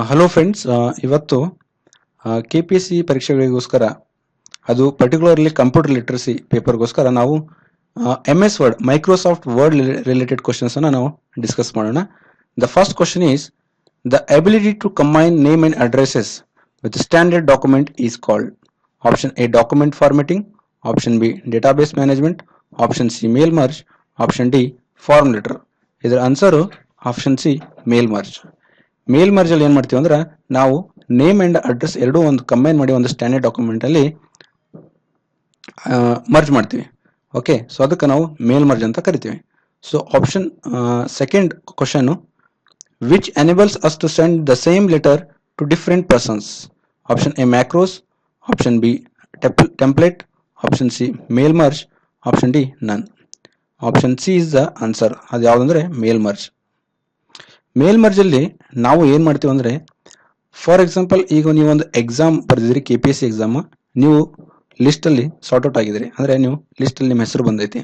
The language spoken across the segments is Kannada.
ಹಲೋ ಫ್ರೆಂಡ್ಸ್, ಇವತ್ತು ಕೆ ಪಿ ಎಸ್ ಸಿ ಪರೀಕ್ಷೆಗಳಿಗೋಸ್ಕರ ಅದು ಪರ್ಟಿಕ್ಯುಲರ್ಲಿ ಕಂಪ್ಯೂಟರ್ ಲಿಟ್ರಸಿ ಪೇಪರ್ಗೋಸ್ಕರ ನಾವು M S word Microsoft word related questions ಅನ್ನು ನಾವು ಡಿಸ್ಕಸ್ ಮಾಡೋಣ. The first question is the ability to combine name and addresses with standard document is called. Option A document formatting, option B database management, option C mail merge, option D form letter. ಇದರ answer option C mail merge. Mail merge ಅಲ್ಲಿ ಏನ್ ಮಾಡ್ತೀವಿ ಅಂದ್ರೆ ನಾವು ನೇಮ್ ಅಂಡ್ ಅಡ್ರೆಸ್ ಎರಡೂ ಒಂದು ಕಂಬೈನ್ ಮಾಡಿ ಒಂದು ಸ್ಟ್ಯಾಂಡರ್ಡ್ ಡಾಕ್ಯುಮೆಂಟ್ ಅಲ್ಲಿ ಮರ್ಜ್ ಮಾಡ್ತೀವಿ. ಓಕೆ, ಸೊ ಅದಕ್ಕೆ ನಾವು ಮೇಲ್ ಮರ್ಜ್ ಅಂತ ಕರಿತೀವಿ. So option second question, which enables us to send the same letter to different persons. Option A macros, option B template, option C mail merge, option D none. Option C is the answer. ಅದು ಯಾವುದಂದ್ರೆ ಮೇಲ್ ಮರ್ಜ್. ಮೇಲ್ ಮರ್ಜ್ ಅಲ್ಲಿ ನಾವು ಏನ್ ಮಾಡ್ತೀವಿ ಅಂದ್ರೆ, ಫಾರ್ ಎಕ್ಸಾಂಪಲ್ ಈಗ ನೀವು ಒಂದು ಎಕ್ಸಾಮ್ ಬರೆದಿದ್ರಿ, K P S C exam, ನೀವು ಲಿಸ್ಟ್ ಅಲ್ಲಿ ಸಾರ್ಟ್ ಔಟ್ ಆಗಿದ್ರಿ ಅಂದ್ರೆ ನೀವು ಲಿಸ್ಟ್ ಅಲ್ಲಿ ನಿಮ್ಮ ಹೆಸರು ಬಂದೈತಿ.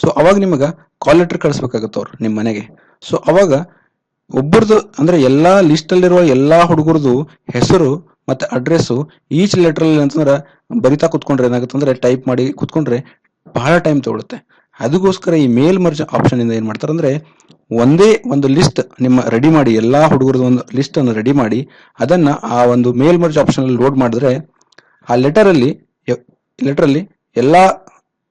ಸೊ ಅವಾಗ ನಿಮಗೆ ಕಾಲ್ ಲೆಟರ್ ಕಳಿಸ್ಬೇಕಾಗತ್ತ ಅವ್ರು ನಿಮ್ಮ ಮನೆಗೆ. ಸೊ ಅವಾಗ ಒಬ್ಬರದು ಅಂದ್ರೆ ಎಲ್ಲಾ ಲಿಸ್ಟ್ ಅಲ್ಲಿರುವ ಎಲ್ಲಾ ಹುಡುಗರದು ಹೆಸರು ಮತ್ತೆ ಅಡ್ರೆಸ್ ಈಚ್ ಲೆಟರ್ ಅಲ್ಲಿ ಅಂತಂದ್ರೆ ಬರಿತಾ ಕುತ್ಕೊಂಡ್ರೆ ಏನಾಗುತ್ತೆ ಅಂದ್ರೆ ಟೈಪ್ ಮಾಡಿ ಕುತ್ಕೊಂಡ್ರೆ ಬಹಳ ಟೈಮ್ ತಗೊಳುತ್ತೆ. ಅದಕ್ಕೋಸ್ಕರ ಈ ಮೇಲ್ ಮರ್ಜ್ ಆಪ್ಷನ್ ಇಂದ ಏನ್ ಮಾಡ್ತಾರೆ ಅಂದ್ರೆ ಒಂದೇ ಒಂದು ಲಿಸ್ಟ್ ನಿಮ್ಮ ರೆಡಿ ಮಾಡಿ, ಎಲ್ಲಾ ಹುಡುಗರದ್ದು ಒಂದು ಲಿಸ್ಟ್ ಅನ್ನು ರೆಡಿ ಮಾಡಿ ಅದನ್ನ ಆ ಒಂದು ಮೇಲ್ ಮರ್ಜ್ ಆಪ್ಷನ್ ಅಲ್ಲಿ ಲೋಡ್ ಮಾಡಿದ್ರೆ ಆ ಲೆಟರ್ ಅಲ್ಲಿ ಎಲ್ಲಾ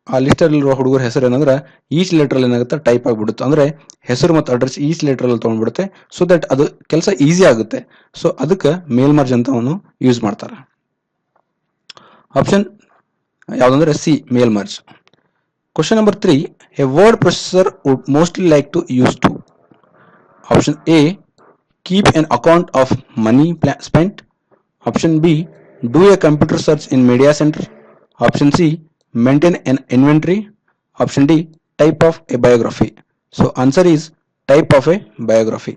ಆ ಲಿಸ್ಟ್ ಅಲ್ಲಿರುವ ಹುಡುಗರ ಹೆಸರು ಏನಂದ್ರೆ ಈಚ್ ಲೆಟರ್ ಅಲ್ಲಿ ಏನಾಗುತ್ತೆ ಟೈಪ್ ಆಗಿಬಿಡುತ್ತೆ. ಅಂದ್ರೆ ಹೆಸರು ಮತ್ತು ಅಡ್ರೆಸ್ ಈಚ್ ಲೆಟರ್ ಅಲ್ಲಿ ತಗೊಂಡ್ಬಿಡುತ್ತೆ. ಸೊ ದಟ್ ಅದು ಕೆಲಸ ಈಸಿ ಆಗುತ್ತೆ. ಸೊ ಅದಕ್ಕೆ ಮೇಲ್ ಮರ್ಜ್ ಅಂತ ಅವನು ಯೂಸ್ ಮಾಡ್ತಾರೆ. Option ಯಾವ್ದಂದ್ರೆ C mail merge. Question number 3, a word processor would mostly like to use to. Option A, keep an account of money spent. Option B, do a computer search in media center. Option C, maintain an inventory. Option D, type of a biography. So answer is type of a biography.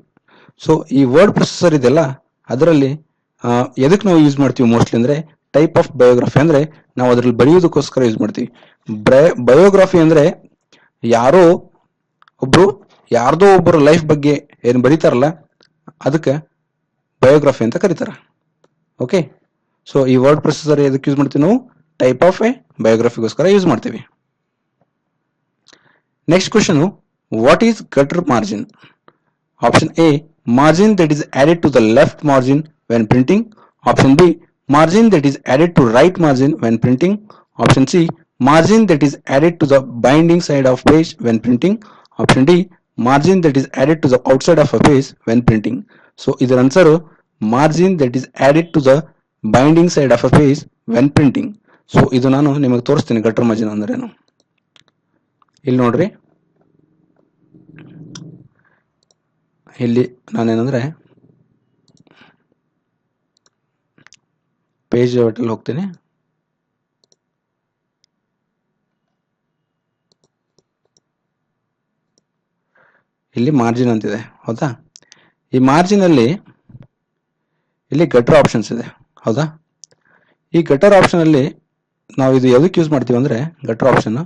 So ಈ ವರ್ಡ್ ಪ್ರೊಸೆಸರ್ ಇದೆಲ್ಲ ಅದರಲ್ಲಿ ಎದಕ್ಕೆ ನಾವು ಯೂಸ್ ಮಾಡ್ತೀವಿ ಮೋಸ್ಟ್ಲಿ ಅಂದ್ರೆ ಟೈಪ್ ಆಫ್ ಬಯೋಗ್ರಫಿ ಅಂದ್ರೆ ನಾವು ಅದ್ರಲ್ಲಿ ಬರೆಯೋದಕ್ಕೋಸ್ಕರ ಯೂಸ್ ಮಾಡ್ತೀವಿ. ಬಯೋಗ್ರಫಿ ಅಂದ್ರೆ ಯಾರ್ದೋ ಒಬ್ಬರ ಲೈಫ್ ಬಗ್ಗೆ ಏನ್ ಬರೀತಾರಲ್ಲ ಅದಕ್ಕೆ ಬಯೋಗ್ರಫಿ ಅಂತ ಕರೀತಾರ. ಓಕೆ, ಸೊ ಈ ವರ್ಡ್ ಪ್ರೊಸೆಸರ್ ಎದಕ್ಕೆ ಯೂಸ್ ಮಾಡ್ತೀವಿ ನಾವು ಟೈಪ್ ಆಫ್ ಎ ಬಯೋಗ್ರಫಿಗೋಸ್ಕರ ಯೂಸ್ ಮಾಡ್ತೀವಿ. Next question, what is gutter margin? Option A, margin that is added to the left margin when printing. Option B, margin that is added to right margin when printing. Option C, margin that is added to the binding side of page when printing. Option D, margin that is added to the outside of a page when printing. So ಇದರ answer margin that is added to the binding side of a page when printing. So ಇದು ನಾನು ನಿಮಗೆ ತೋರಿಸ್ತೀನಿ ಗಟರ್ ಮಾರ್ಜಿನ್ ಅಂದ್ರೇನು. ಇಲ್ಲಿ ನೋಡ್ರಿ, ಇಲ್ಲಿ ನಾನೇನಂದ್ರೆ ಪೇಜ್ ಅಲ್ಲಿ ಹೋಗ್ತೀನಿ. ಇಲ್ಲಿ ಮಾರ್ಜಿನ್ ಅಂತಿದೆ, ಹೌದಾ? ಈ ಮಾರ್ಜಿನ್ ಅಲ್ಲಿ ಇಲ್ಲಿ ಗಟರ್ ಆಪ್ಷನ್ಸ್ ಇದೆ, ಹೌದಾ? ಈ ಗಟರ್ ಆಪ್ಷನ್ ಅಲ್ಲಿ ನಾವು ಇದು ಎದಕ್ಕೆ ಯೂಸ್ ಮಾಡ್ತೀವಿ ಅಂದ್ರೆ ಗಟರ್ ಆಪ್ಷನ್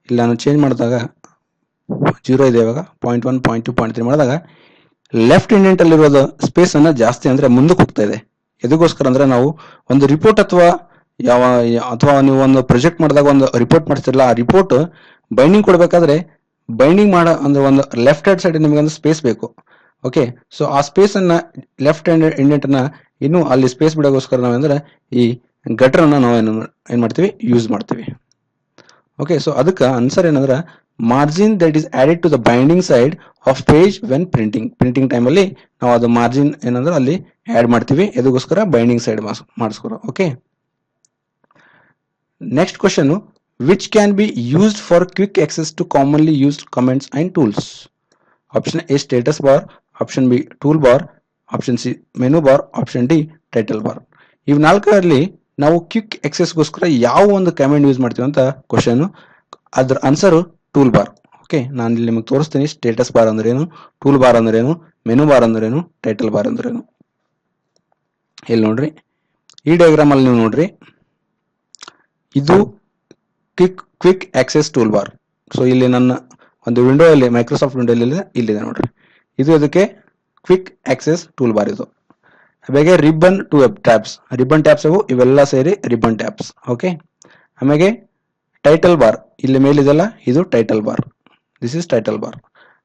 ಇಲ್ಲಿ ನಾನು ಚೇಂಜ್ ಮಾಡಿದಾಗ 0 ಇದೆ, ಇವಾಗ 0.1 0.2 0.3 ಮಾಡಿದಾಗ ಲೆಫ್ಟ್ ಇಂಡೆಂಟ್ ಅಲ್ಲಿರೋದು ಸ್ಪೇಸ್ ಅನ್ನ ಜಾಸ್ತಿ ಅಂದ್ರೆ ಮುಂದಕ್ಕೆ ಹೋಗ್ತಾ ಇದೆ. ಎದಕ್ಕೋಸ್ಕರ ಅಂದ್ರೆ ನಾವು ಒಂದು ರಿಪೋರ್ಟ್ ಅಥವಾ ನೀವು ಒಂದು ಪ್ರೊಜೆಕ್ಟ್ ಮಾಡಿದಾಗ ಒಂದು ರಿಪೋರ್ಟ್ ಮಾಡ್ತಿರಲ್ಲ, ಆ ರಿಪೋರ್ಟ್ ಬೈಂಡಿಂಗ್ ಕೊಡ್ಬೇಕಾದ್ರೆ ಬೈಂಡಿಂಗ್ ಮಾಡೋ ಅಂದ್ರೆ ಒಂದು ಲೆಫ್ಟ್ ಹ್ಯಾಂಡ್ ಸೈಡ್ ನಿಮಗೆ ಒಂದು ಸ್ಪೇಸ್ ಬೇಕು. ಓಕೆ, ಸೊ ಆ ಸ್ಪೇಸ್ ಅನ್ನ ಲೆಫ್ಟ್ ಹ್ಯಾಂಡ್ ಇಂಡೆಂಟ್ ಅನ್ನ ಇನ್ನು ಅಲ್ಲಿ ಸ್ಪೇಸ್ ಬಿಡೋಗೋಸ್ಕರ ನಾವೇಂದ್ರೆ ಈ ಗಟರ್ ಅನ್ನ ನಾವು ಏನ್ ಮಾಡ್ತೀವಿ ಯೂಸ್ ಮಾಡ್ತೀವಿ. ಓಕೆ, ಸೊ ಅದಕ್ಕೆ ಆನ್ಸರ್ ಏನಂದ್ರೆ margin that is added to the binding side of page when printing time ಅಲ್ಲಿ ನಾವು ಅದು ಮಾರ್ಜಿನ್ ಏನಂದ್ರೆ ಅಲ್ಲಿ ಆಡ್ ಮಾಡ್ತೀವಿ. ಎದಕ್ಕೋಸ್ಕರ ಬೈಂಡಿಂಗ್ ಸೈಡ್ ಮಾಡಿಸ್ಕೊರ. Okay, next question, which can be used for quick access to commonly used comments and tools? Option A status bar, option B tool bar, option C menu bar, option D title bar. ಇವ್ ನಾಲ್ಕರಲ್ಲಿ ನಾವು ಕ್ವಿಕ್ ಆಕ್ಸೆಸ್ಗೋಸ್ಕರ ಯಾವ ಒಂದು ಕಮೆಂಟ್ ಯೂಸ್ ಮಾಡ್ತೀವಿ ಅಂತ ಕ್ವಶನ್. ಅದ್ರ ಆನ್ಸರ್ ಟೂಲ್ ಬಾರ್. ಓಕೆ, ನಾನು ಇಲ್ಲಿ ನಿಮಗೆ ತೋರಿಸ್ತೀನಿ ಸ್ಟೇಟಸ್ ಬಾರ್ ಅಂದ್ರೇನು, ಟೂಲ್ ಬಾರ್ ಅಂದ್ರೇನು, ಮೆನು ಬಾರ್ ಅಂದ್ರೇನು, ಟೈಟಲ್ ಬಾರ್ ಅಂದ್ರೇನು. ಇಲ್ಲಿ ನೋಡ್ರಿ, ಈ ಡಯಾಗ್ರಾಮ್ ಅಲ್ಲಿ ನೀವು ನೋಡ್ರಿ, ಇದು quick access tool bar. So ಇಲ್ಲಿ ನನ್ನ ಒಂದು ವಿಂಡೋ ಅಲ್ಲಿ ಮೈಕ್ರೋಸಾಫ್ಟ್ ವಿಂಡೋ ಇಲ್ಲಿದೆ ನೋಡ್ರಿ, ಇದು ಅದಕ್ಕೆ ಕ್ವಿಕ್ ಆಕ್ಸೆಸ್ ಟೂಲ್ ಬಾರ್ ಇದು. ಆಮೇಲೆ ribbon to tabs, ribbon tabs ಅವು ಇವೆಲ್ಲ ಸೇರಿ ರಿಬ್ಬನ್ ಟ್ಯಾಬ್ಸ್. ಓಕೆ, ಆಮೇಲೆ ಟೈಟಲ್ ಬಾರ್ ಇಲ್ಲಿ ಮೇಲಿದೆಲ್ಲ ಇದು title bar, this is title bar.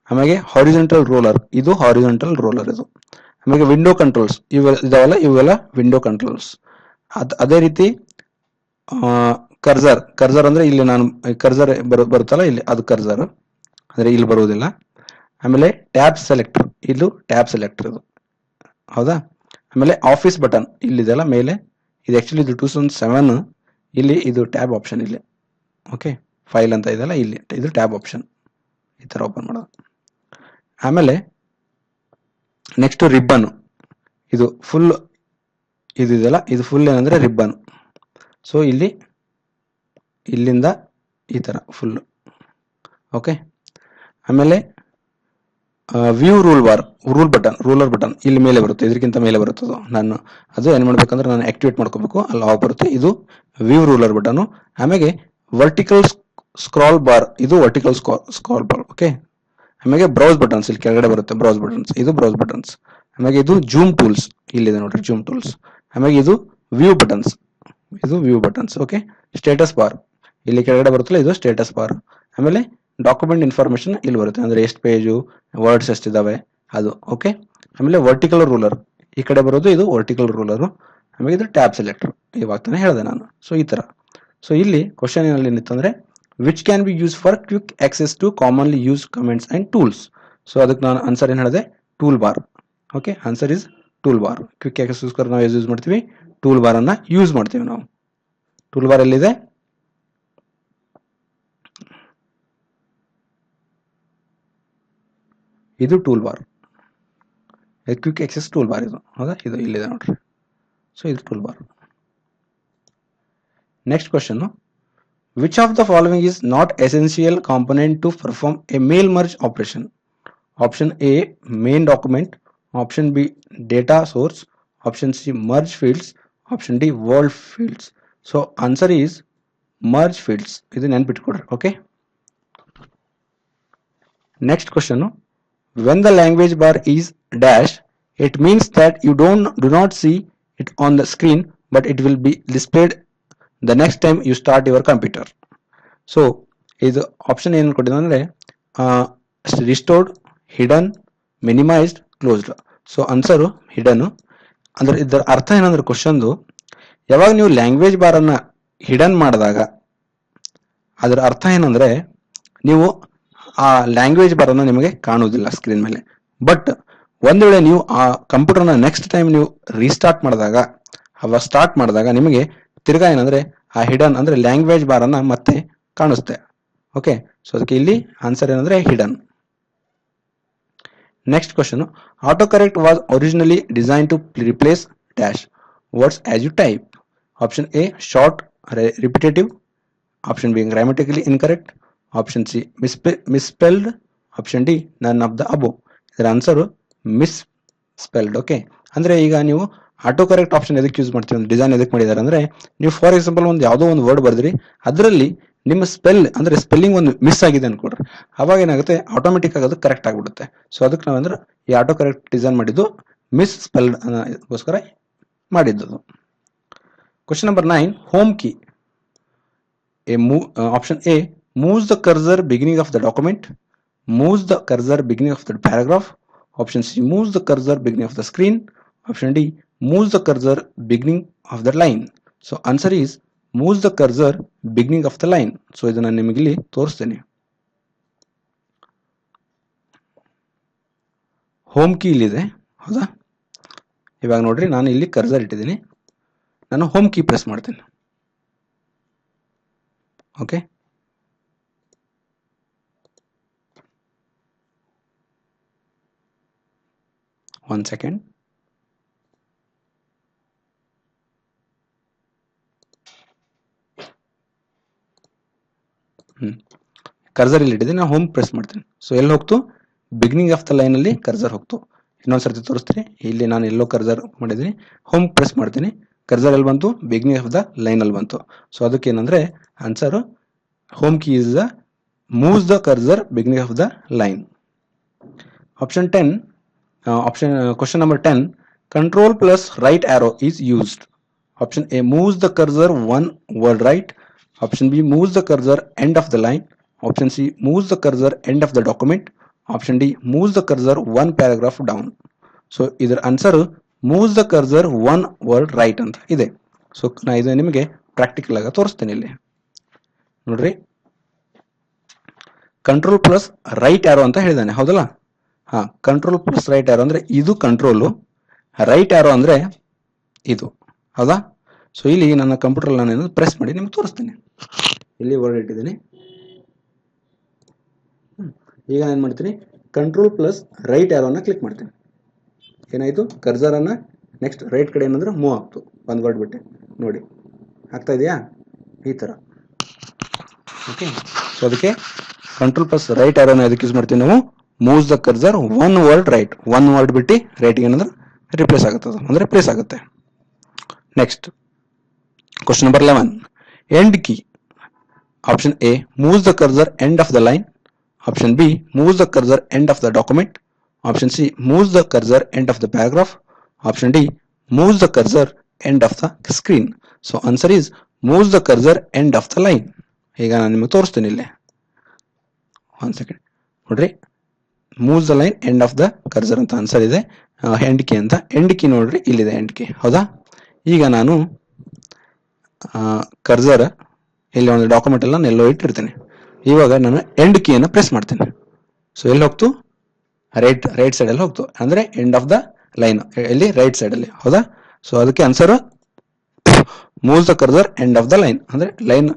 ಆಮೇಲೆ ಹಾರಿಜಾಂಟಲ್ ರೋಲರ್, ಇದು ಹಾರಿಜಾಂಟಲ್ ರೋಲರ್ ಇದು. ಆಮೇಲೆ ವಿಂಡೋ ಕಂಟ್ರೋಲ್ಸ್ ಇದಾವಲ್ಲ ಇವೆಲ್ಲ ವಿಂಡೋ ಕಂಟ್ರೋಲ್ಸ್. ಅದೇ ರೀತಿ ಕರ್ಸರ್, ಕರ್ಸರ್ ಅಂದ್ರೆ ಇಲ್ಲಿ ನಾನು ಕರ್ಸರ್ ಬರುತ್ತಲ್ಲ ಇಲ್ಲಿ ಅದು ಕರ್ಸರ್ ಅಂದ್ರೆ ಇಲ್ಲಿ ಬರುವುದಿಲ್ಲ. ಆಮೇಲೆ ಟ್ಯಾಬ್ ಸೆಲೆಕ್ಟರ್, ಇದು ಟ್ಯಾಬ್ ಸೆಲೆಕ್ಟರ್ ಇದು, ಹೌದಾ. ಆಮೇಲೆ ಆಫೀಸ್ ಬಟನ್ ಇಲ್ಲಿದೆಲ್ಲ ಮೇಲೆ, ಇದು ಆಕ್ಚುಲಿ ಇದು 2007, ಇಲ್ಲಿ ಇದು ಟ್ಯಾಬ್ ಆಪ್ಷನ್ ಇಲ್ಲಿ. ಓಕೆ, ಫೈಲ್ ಅಂತ ಇದೆಲ್ಲ ಇಲ್ಲಿ ಇದು ಟ್ಯಾಬ್ ಆಪ್ಷನ್, ಈ ತರ ಓಪನ್ ಮಾಡೋದು. ಆಮೇಲೆ ನೆಕ್ಸ್ಟ್ ರಿಬ್ಬನ್, ಇದು ಫುಲ್ ಇದು ಇದೆಲ್ಲ ಇದು ಫುಲ್ ಏನಂದ್ರೆ ರಿಬ್ಬನ್. ಸೊ ಇಲ್ಲಿ ಇಲ್ಲಿಂದ ಈ ತರ ಫುಲ್. ಓಕೆ, ಆಮೇಲೆ view rule bar, ruler button ಇಲ್ಲಿ ಮೇಲೆ ಬರುತ್ತೆ, ಇದಕ್ಕಿಂತ ಮೇಲೆ ಬರುತ್ತೆ ಅದು. ನಾನು ಅದು ಏನ್ ಮಾಡ್ಬೇಕಂದ್ರೆ ನಾನು ಆಕ್ಟಿವೇಟ್ ಮಾಡ್ಕೋಬೇಕು, ಅಲ್ಲಿ ಆಫ್ ಬರುತ್ತೆ. ಇದು ವ್ಯೂ ರೂಲರ್ ಬಟನ್. ಆಮೇಲೆ ವರ್ಟಿಕಲ್ ಸ್ಕ್ರಾಲ್ ಬಾರ್, ಇದು ವರ್ಟಿಕಲ್ ಸ್ಕ್ರಾಲ್ ಬಾರ್. ಓಕೆ, ಆಮೇಲೆ ಬ್ರೌಸ್ ಬಟನ್ಸ್ ಇಲ್ಲಿ ಕೆಳಗಡೆ ಬರುತ್ತೆ, ಬ್ರೌಸ್ ಬಟನ್ಸ್, ಇದು ಬ್ರೌಸ್ ಬಟನ್ಸ್. ಆಮೇಲೆ ಇದು ಜೂಮ್ ಟೂಲ್ಸ್ ಇಲ್ಲಿದೆ ನೋಡ್ರಿ, ಜೂಮ್ ಟೂಲ್ಸ್. ಆಮೇಲೆ ಇದು ವ್ಯೂ ಬಟನ್ಸ್, ಇದು view buttons. Okay, status bar ಇಲ್ಲಿ ಕೆಳಗಡೆ ಬರುತ್ತಲ್ಲ ಇದು ಸ್ಟೇಟಸ್ ಬಾರ್. ಆಮೇಲೆ ಡಾಕ್ಯುಮೆಂಟ್ ಇನ್ಫಾರ್ಮೇಶನ್ ಇಲ್ಲಿ ಬರುತ್ತೆ, ಅಂದ್ರೆ ಎಷ್ಟು ಪೇಜು, ವರ್ಡ್ಸ್ ಎಷ್ಟಿದಾವೆ ಅದು. ಓಕೆ, ಆಮೇಲೆ ವರ್ಟಿಕಲ್ ರೂಲರ್ ಈ ಕಡೆ ಬರೋದು, ಇದು ವರ್ಟಿಕಲ್ ರೂಲರ್. ಆಮೇಲೆ ಇದು ಟ್ಯಾಬ್ ಸೆಲೆಕ್ಟರ್, ಇವಾಗ ತಾನೇ ಹೇಳಿದೆ ನಾನು. ಸೊ ಈ ತರ. ಸೊ ಇಲ್ಲಿ ಕ್ವಶನ್ ಏನಲ್ಲಿ ಏನಿತ್ತಂದ್ರೆ which can be use for quick access to commonly use comments and tools. So ಅದಕ್ಕೆ ನಾನು ಆನ್ಸರ್ ಏನ್ ಹೇಳಿದೆ, tool bar. Okay, answer is tool bar. Quick ಆಕ್ಸೆಸ್ಗೋಸ್ಕರ ನಾವು ಯೂಸ್ ಮಾಡ್ತೀವಿ, ಟೂಲ್ ಬಾರ್ ಅನ್ನ ಯೂಸ್ ಮಾಡ್ತೀವಿ ನಾವು. ಟೂಲ್ ಬಾರ್ ಎಲ್ಲಿದೆ, ಇದು tool bar, quick access tool bar ಇದು, ಹೌದಾ, ಇದು ಇಲ್ಲಿದೆ ನೋಡ್ರಿ. ಸೊ ಇದು tool bar. Next question, which of the following is not essential component to perform a mail merge operation? Option A main document, option B data source, option C merge fields, option D world fields. So answer is merge fields, ಇದು ನೆನ್ಪಿಟ್ಕೊಡ್ರಿ. Okay, next question, when the language bar is dash, it means that you do not see it on the screen, but it will be displayed the next time you start your computer. So ಇದು ಆಪ್ಷನ್ ಏನು ಕೊಟ್ಟಿದೆ ಅಂದ್ರೆ restored, hidden, minimised, closed. So answer hidden. ಅಂದ್ರೆ ಇದರ ಅರ್ಥ ಏನಂದ್ರೆ ಕ್ವಶನ್ದು, ಯಾವಾಗ ನೀವು ಲ್ಯಾಂಗ್ವೇಜ್ ಬಾರ್ ಅನ್ನ ಹಿಡನ್ ಮಾಡಿದಾಗ ಅದರ ಅರ್ಥ ಏನಂದ್ರೆ ನೀವು ಆ ಲ್ಯಾಂಗ್ವೇಜ್ ಬಾರ್ ಅನ್ನ ನಿಮಗೆ ಕಾಣುವುದಿಲ್ಲ ಸ್ಕ್ರೀನ್ ಮೇಲೆ. ಬಟ್ ಒಂದ್ ವೇಳೆ ನೀವು ಆ ಕಂಪ್ಯೂಟರ್ನ ನೆಕ್ಸ್ಟ್ ಟೈಮ್ ನೀವು ರೀಸ್ಟಾರ್ಟ್ ಮಾಡಿದಾಗ, ಸ್ಟಾರ್ಟ್ ಮಾಡಿದಾಗ ನಿಮಗೆ ತಿರ್ಗಾ ಏನಂದ್ರೆ ಆ ಹಿಡನ್ ಅಂದ್ರೆ ಲ್ಯಾಂಗ್ವೇಜ್ ಬಾರ್ ಅನ್ನ ಮತ್ತೆ ಕಾಣಿಸುತ್ತೆ. ಓಕೆ, ಸೊ ಅದಕ್ಕೆ ಇಲ್ಲಿ ಆನ್ಸರ್ ಏನಂದ್ರೆ hidden. Next question, auto correct was originally design to replace dash words as you type. Option A short repetitive, option B grammatically incorrect, option C misspelled, option D none of the above. ಇದರ ಆನ್ಸರ್ ಮಿಸ್ಸ್ಪೆಲ್ಡ್. ಓಕೆ, ಅಂದ್ರೆ ಈಗ ನೀವು ಆಟೋ ಕರೆಕ್ಟ್ ಆಪ್ಷನ್ ಎದಕ್ಕೆ ಯೂಸ್ ಮಾಡ್ತೀವಿ ಅಂದ್ರೆ ಡಿಸೈನ್ ಎದಕ್ಕೆ ಮಾಡಿದ್ದಾರೆ ಅಂದ್ರೆ, ನೀವು ಫಾರ್ ಎಕ್ಸಾಂಪಲ್ ಒಂದು ಯಾವುದೋ ಒಂದು ವರ್ಡ್ ಬರ್ದ್ರಿ, ಅದರಲ್ಲಿ ನಿಮ್ಮ ಅಂದ್ರೆ ಸ್ಪೆಲ್ಲಿಂಗ್ ಒಂದು ಮಿಸ್ ಆಗಿದೆ ಅನ್ಕೊಡ್ರಿ, ಅವಾಗ ಏನಾಗುತ್ತೆ ಆಟೋಮೆಟಿಕ್ ಆಗೋದು ಕರೆಕ್ಟ್ ಆಗಿಬಿಡುತ್ತೆ. ಸೊ ಅದಕ್ಕೆ ನಾವಂದ್ರೆ ಈ ಆಟೋ ಕರೆಕ್ಟ್ ಡಿಸೈನ್ ಮಾಡಿದ್ದು ಮಿಸ್ ಸ್ಪೆಲ್ಡ್ ಗೋಸ್ಕರ ಮಾಡಿದ್ದು. Question number 9, home key. Option A moves the cursor beginning of the document, moves the cursor beginning of the paragraph, option C moves the cursor beginning of the screen, option D moves the cursor beginning of the line. So answer is moves the cursor beginning of the line. So ಇದನ್ನ ನಿಮಗೆ ಇಲ್ಲಿ ತೋರಿಸ್ತೇನೆ. ಹೋಮ್ ಕೀ ಇಲ್ಲಿದೆ, ಹೌದಾ. ಇವಾಗ ನೋಡ್ರಿ, ನಾನು ಇಲ್ಲಿ ಕರ್ಸರ್ ಇಟ್ಟಿದ್ದೀನಿ, ನಾನು ಹೋಮ್ ಕೀ ಪ್ರೆಸ್ ಮಾಡ್ತೇನೆ. Okay, one second. ಕರ್ಸರ್ ಇಲ್ಲಿ ಇಟ್ಟಿದ್ದೀನಿ, ನಾನು ಹೋಮ್ ಪ್ರೆಸ್ ಮಾಡ್ತೀನಿ. ಸೊ ಎಲ್ಲಿ ಹೋಗ್ತು, ಬಿಗಿನಿಂಗ್ ಆಫ್ ದ ಲೈನ್ ಅಲ್ಲಿ ಕರ್ಸರ್ ಹೋಗ್ತು. ಇನ್ನೊಂದ್ಸರ್ತಿ ತೋರಿಸ್ತೀನಿ, ಇಲ್ಲಿ ನಾನು ಎಲ್ಲೋ ಕರ್ಸರ್ ಮಾಡಿದ್ದೀನಿ, ಹೋಮ್ ಪ್ರೆಸ್ ಮಾಡ್ತೀನಿ, ಕರ್ಸರ್ ಎಲ್ಲಿ ಬಂತು, ಬಿಗಿನಿಂಗ್ ಆಫ್ ದ ಲೈನ್ ಅಲ್ಲಿ ಬಂತು. ಸೊ ಅದಕ್ಕೆ ಏನಂದ್ರೆ answer home key is the moves the cursor beginning of the line. Option 10, Option question number 10. Control plus right arrow is used. Option A moves the cursor one word right. Option B moves the cursor end of the line. Option C moves the cursor end of the document. Option D moves the cursor one paragraph down. So ಇದರ answer moves the cursor one word right ಅಂತ ಇದೆ. ಸೊ ನಾ ಇದು ನಿಮಗೆ ಪ್ರಾಕ್ಟಿಕಲ್ ಆಗಿ ತೋರಿಸ್ತೇನೆ. ಇಲ್ಲಿ ನೋಡ್ರಿ, ಕಂಟ್ರೋಲ್ ಪ್ಲಸ್ ರೈಟ್ ಆರೋ ಅಂತ ಹೇಳಿದಾನೆ, ಹೌದಲ್ಲ? ಹಾ, ಕಂಟ್ರೋಲ್ ಪ್ಲಸ್ ರೈಟ್ ಆರೋ ಅಂದ್ರೆ ಇದು ಕಂಟ್ರೋಲು, ರೈಟ್ ಆರೋ ಅಂದ್ರೆ ಇದು, ಹೌದಾ? ಸೊ ಇಲ್ಲಿ ನನ್ನ ಕಂಪ್ಯೂಟರ್ ನಾನು ಪ್ರೆಸ್ ಮಾಡಿ ನಿಮ್ಗೆ ತೋರಿಸ್ತೇನೆ. ಇಲ್ಲಿ ವರ್ಡ್ ಇಟ್ಟಿದ್ದೀನಿ. ಈಗ ಏನ್ ಮಾಡ್ತೀನಿ, ಕಂಟ್ರೋಲ್ ಪ್ಲಸ್ ರೈಟ್ ಆರೋನ ಕ್ಲಿಕ್ ಮಾಡ್ತೀನಿ. ಏನಾಯ್ತು, ಕರ್ಸರ್ ಅನ್ನ ನೆಕ್ಸ್ಟ್ ರೈಟ್ ಕಡೆ ಏನಂದ್ರೆ ಮೂವ್ ಆಗ್ತು, ಒಂದು ವರ್ಡ್ ಬಿಟ್ಟೆ. ನೋಡಿ ಆಗ್ತಾ ಇದೆಯಾ ಈ ತರ. ಓಕೆ, ಸೊ ಅದಕ್ಕೆ ಕಂಟ್ರೋಲ್ ಪ್ಲಸ್ ರೈಟ್ ಆರೋನ ಅದಕ್ಕೆ ಯೂಸ್ ಮಾಡ್ತೀವಿ ನಾವು. Moves the cursor one word right, one word ಬಿಟ್ಟು ರೈಟ್ಗೆ ಏನಂದ್ರೆ ರಿಪ್ಲೇಸ್ ಆಗುತ್ತೆ, ಅಂದ್ರೆ ಪ್ಲೇಸ್ ಆಗುತ್ತೆ. Next question number 11. End key. Option A moves the cursor end of the line. Option B moves the cursor end of the document. Option C moves the cursor end of the paragraph. Option D moves the cursor end of the screen. So answer is moves the cursor end of the line. ಈಗ ನಾನು ನಿಮಗೆ ತೋರಿಸ್ತೀನಿ ಇಲ್ಲಿ. ಒನ್ ಸೆಕೆಂಡ್ ನೋಡ್ರಿ, moves the line end of the cursor ಅಂತ ಆನ್ಸರ್ ಇದೆ. ಎಂಡ್ ಕೀ ಅಂತ, ಎಂಡ್ ಕೀ ನೋಡ್ರಿ ಇಲ್ಲಿದೆ ಎಂಡ್ ಕೀ, ಹೌದಾ? ಈಗ ನಾನು ಕರ್ಸರ್ ಇಲ್ಲಿ ಒಂದು ಡಾಕ್ಯುಮೆಂಟ್ ಎಲ್ಲ ಎಲ್ಲೋ ಇಟ್ಟಿರ್ತೇನೆ. ಇವಾಗ ನಾನು ಎಂಡ್ ಕೀಯನ್ನು ಪ್ರೆಸ್ ಮಾಡ್ತೇನೆ. ಸೊ ಎಲ್ಲಿ ಹೋಗ್ತು, ರೈಟ್ ಸೈಡ್ ಅಲ್ಲಿ ಹೋಗ್ತು, ಅಂದ್ರೆ ಎಂಡ್ ಆಫ್ ದ ಲೈನ್ ಎಲ್ಲಿ ರೈಟ್ ಸೈಡ್ ಅಲ್ಲಿ, ಹೌದಾ? ಸೊ ಅದಕ್ಕೆ answer moves the cursor end of the line, ಅಂದ್ರೆ ಲೈನ್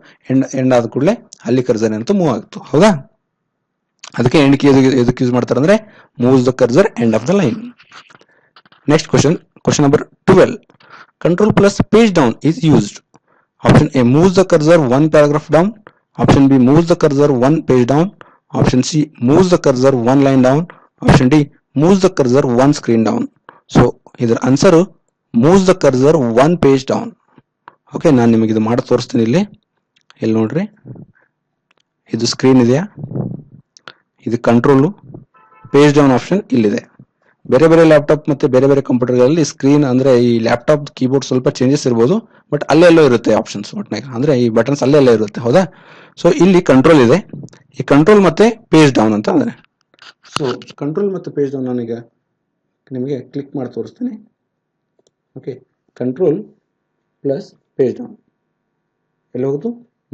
ಎಂಡ್ ಆದ ಕೂಡಲೇ ಅಲ್ಲಿ ಕರ್ಸರ್ ಅಂತ ಮೂವ್ ಆಗ್ತು, ಹೌದಾ? ಅದಕ್ಕೆ ಎಂಡ್ ಕೀ ಎದಕ್ಕೆ ಯೂಸ್ ಮಾಡ್ತಾರೆ ಅಂದ್ರೆ moves the cursor end of the line. Next question number 12. Control plus page down is used. Option A moves the cursor one paragraph down. Option B moves the cursor one page down. Option C moves the cursor one line down. Option D moves the cursor one screen down. So ಇದರ answer moves the cursor one page down. Okay, ನಾನು ನಿಮಗೆ ಇದು ಮಾಡಿ ತೋರಿಸ್ತೀನಿ. ಇಲ್ಲಿ ನೋಡ್ರಿ, ಇದು ಸ್ಕ್ರೀನ್ ಇದೆಯಾ, ಇದು ಕಂಟ್ರೋಲು, ಪೇಜ್ ಡೌನ್ ಆಪ್ಷನ್ ಇಲ್ಲಿದೆ. ಬೇರೆ ಬೇರೆ ಲ್ಯಾಪ್ಟಾಪ್ ಮತ್ತೆ ಬೇರೆ ಬೇರೆ ಕಂಪ್ಯೂಟರ್ಗಳಲ್ಲಿ ಸ್ಕ್ರೀನ್ ಅಂದ್ರೆ ಈ ಲ್ಯಾಪ್ಟಾಪ್ ಕೀಬೋರ್ಡ್ ಸ್ವಲ್ಪ ಚೇಂಜಸ್ ಇರ್ಬೋದು, ಬಟ್ ಅಲ್ಲೆಲ್ಲೋ ಇರುತ್ತೆ ಆಪ್ಷನ್ಸ್ ಒಟ್ನಾಗ, ಅಂದ್ರೆ ಈ ಬಟನ್ಸ್ ಅಲ್ಲೆಲ್ಲ ಇರುತ್ತೆ, ಹೌದಾ? ಸೊ ಇಲ್ಲಿ ಕಂಟ್ರೋಲ್ ಇದೆ, ಈ ಕಂಟ್ರೋಲ್ ಮತ್ತೆ ಪೇಜ್ ಡೌನ್ ಅಂತ ಅಂದ್ರೆ. ಸೊ ಕಂಟ್ರೋಲ್ ಮತ್ತು ಪೇಜ್ ಡೌನ್ ನಾನೀಗ ನಿಮಗೆ ಕ್ಲಿಕ್ ಮಾಡಿ ತೋರಿಸ್ತೀನಿ. Okay, control plus page down ಎಲ್ಲಿ ಹೋಗ್ತು,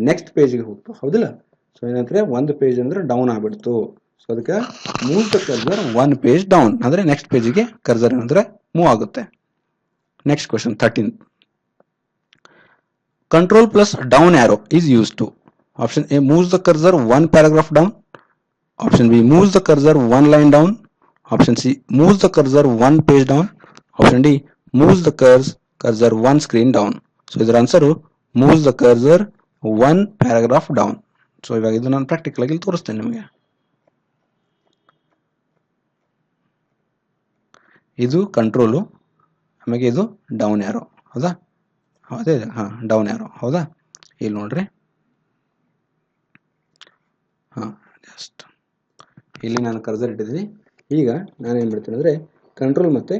ನೆಕ್ಸ್ಟ್ ಪೇಜ್ಗೆ ಹೋಗ್ತು, ಹೌದಿಲ್ಲ? ಸೊ ಏನಂದ್ರೆ ಒಂದು ಪೇಜ್ ಅಂದ್ರೆ ಡೌನ್ ಆಗ್ಬಿಡ್ತು. ಸೊ ಅದಕ್ಕೆ move the cursor one page down ಅಂದ್ರೆ ನೆಕ್ಸ್ಟ್ ಪೇಜ್ಗೆ ಕರ್ಸರ್ ಏನಂದ್ರೆ ಮೂವ್ ಆಗುತ್ತೆ. Next question 13. Control plus down arrow is used to. Option A moves the cursor one paragraph down. Option B moves the cursor one line down. Option C moves the cursor one page down. Option D moves the cursor one screen down. So ಇದರ answer moves the cursor one paragraph down. So ಇವಾಗ ಇದು ನಾನು ಪ್ರಾಕ್ಟಿಕಲ್ ಆಗಿ ತೋರಿಸ್ತೇನೆ ನಿಮಗೆ. ಇದು ಕಂಟ್ರೋಲು, ಆಮೇಲೆ ಇದು ಡೌನ್ ಆರೋ, ಹೌದಾ? ಅದೇ ಹಾ, ಡೌನ್ ಆರೋ, ಹೌದಾ? ಇಲ್ಲಿ ನೋಡ್ರಿ, ಹಾ, ಜಸ್ಟ್ ಇಲ್ಲಿ ನಾನು ಕರ್ಸರ್ ಇಟ್ಟಿದ್ದೀನಿ. ಈಗ ನಾನೇನು ಮಾಡ್ತೀನಿ ಅಂದರೆ ಕಂಟ್ರೋಲ್ ಮತ್ತು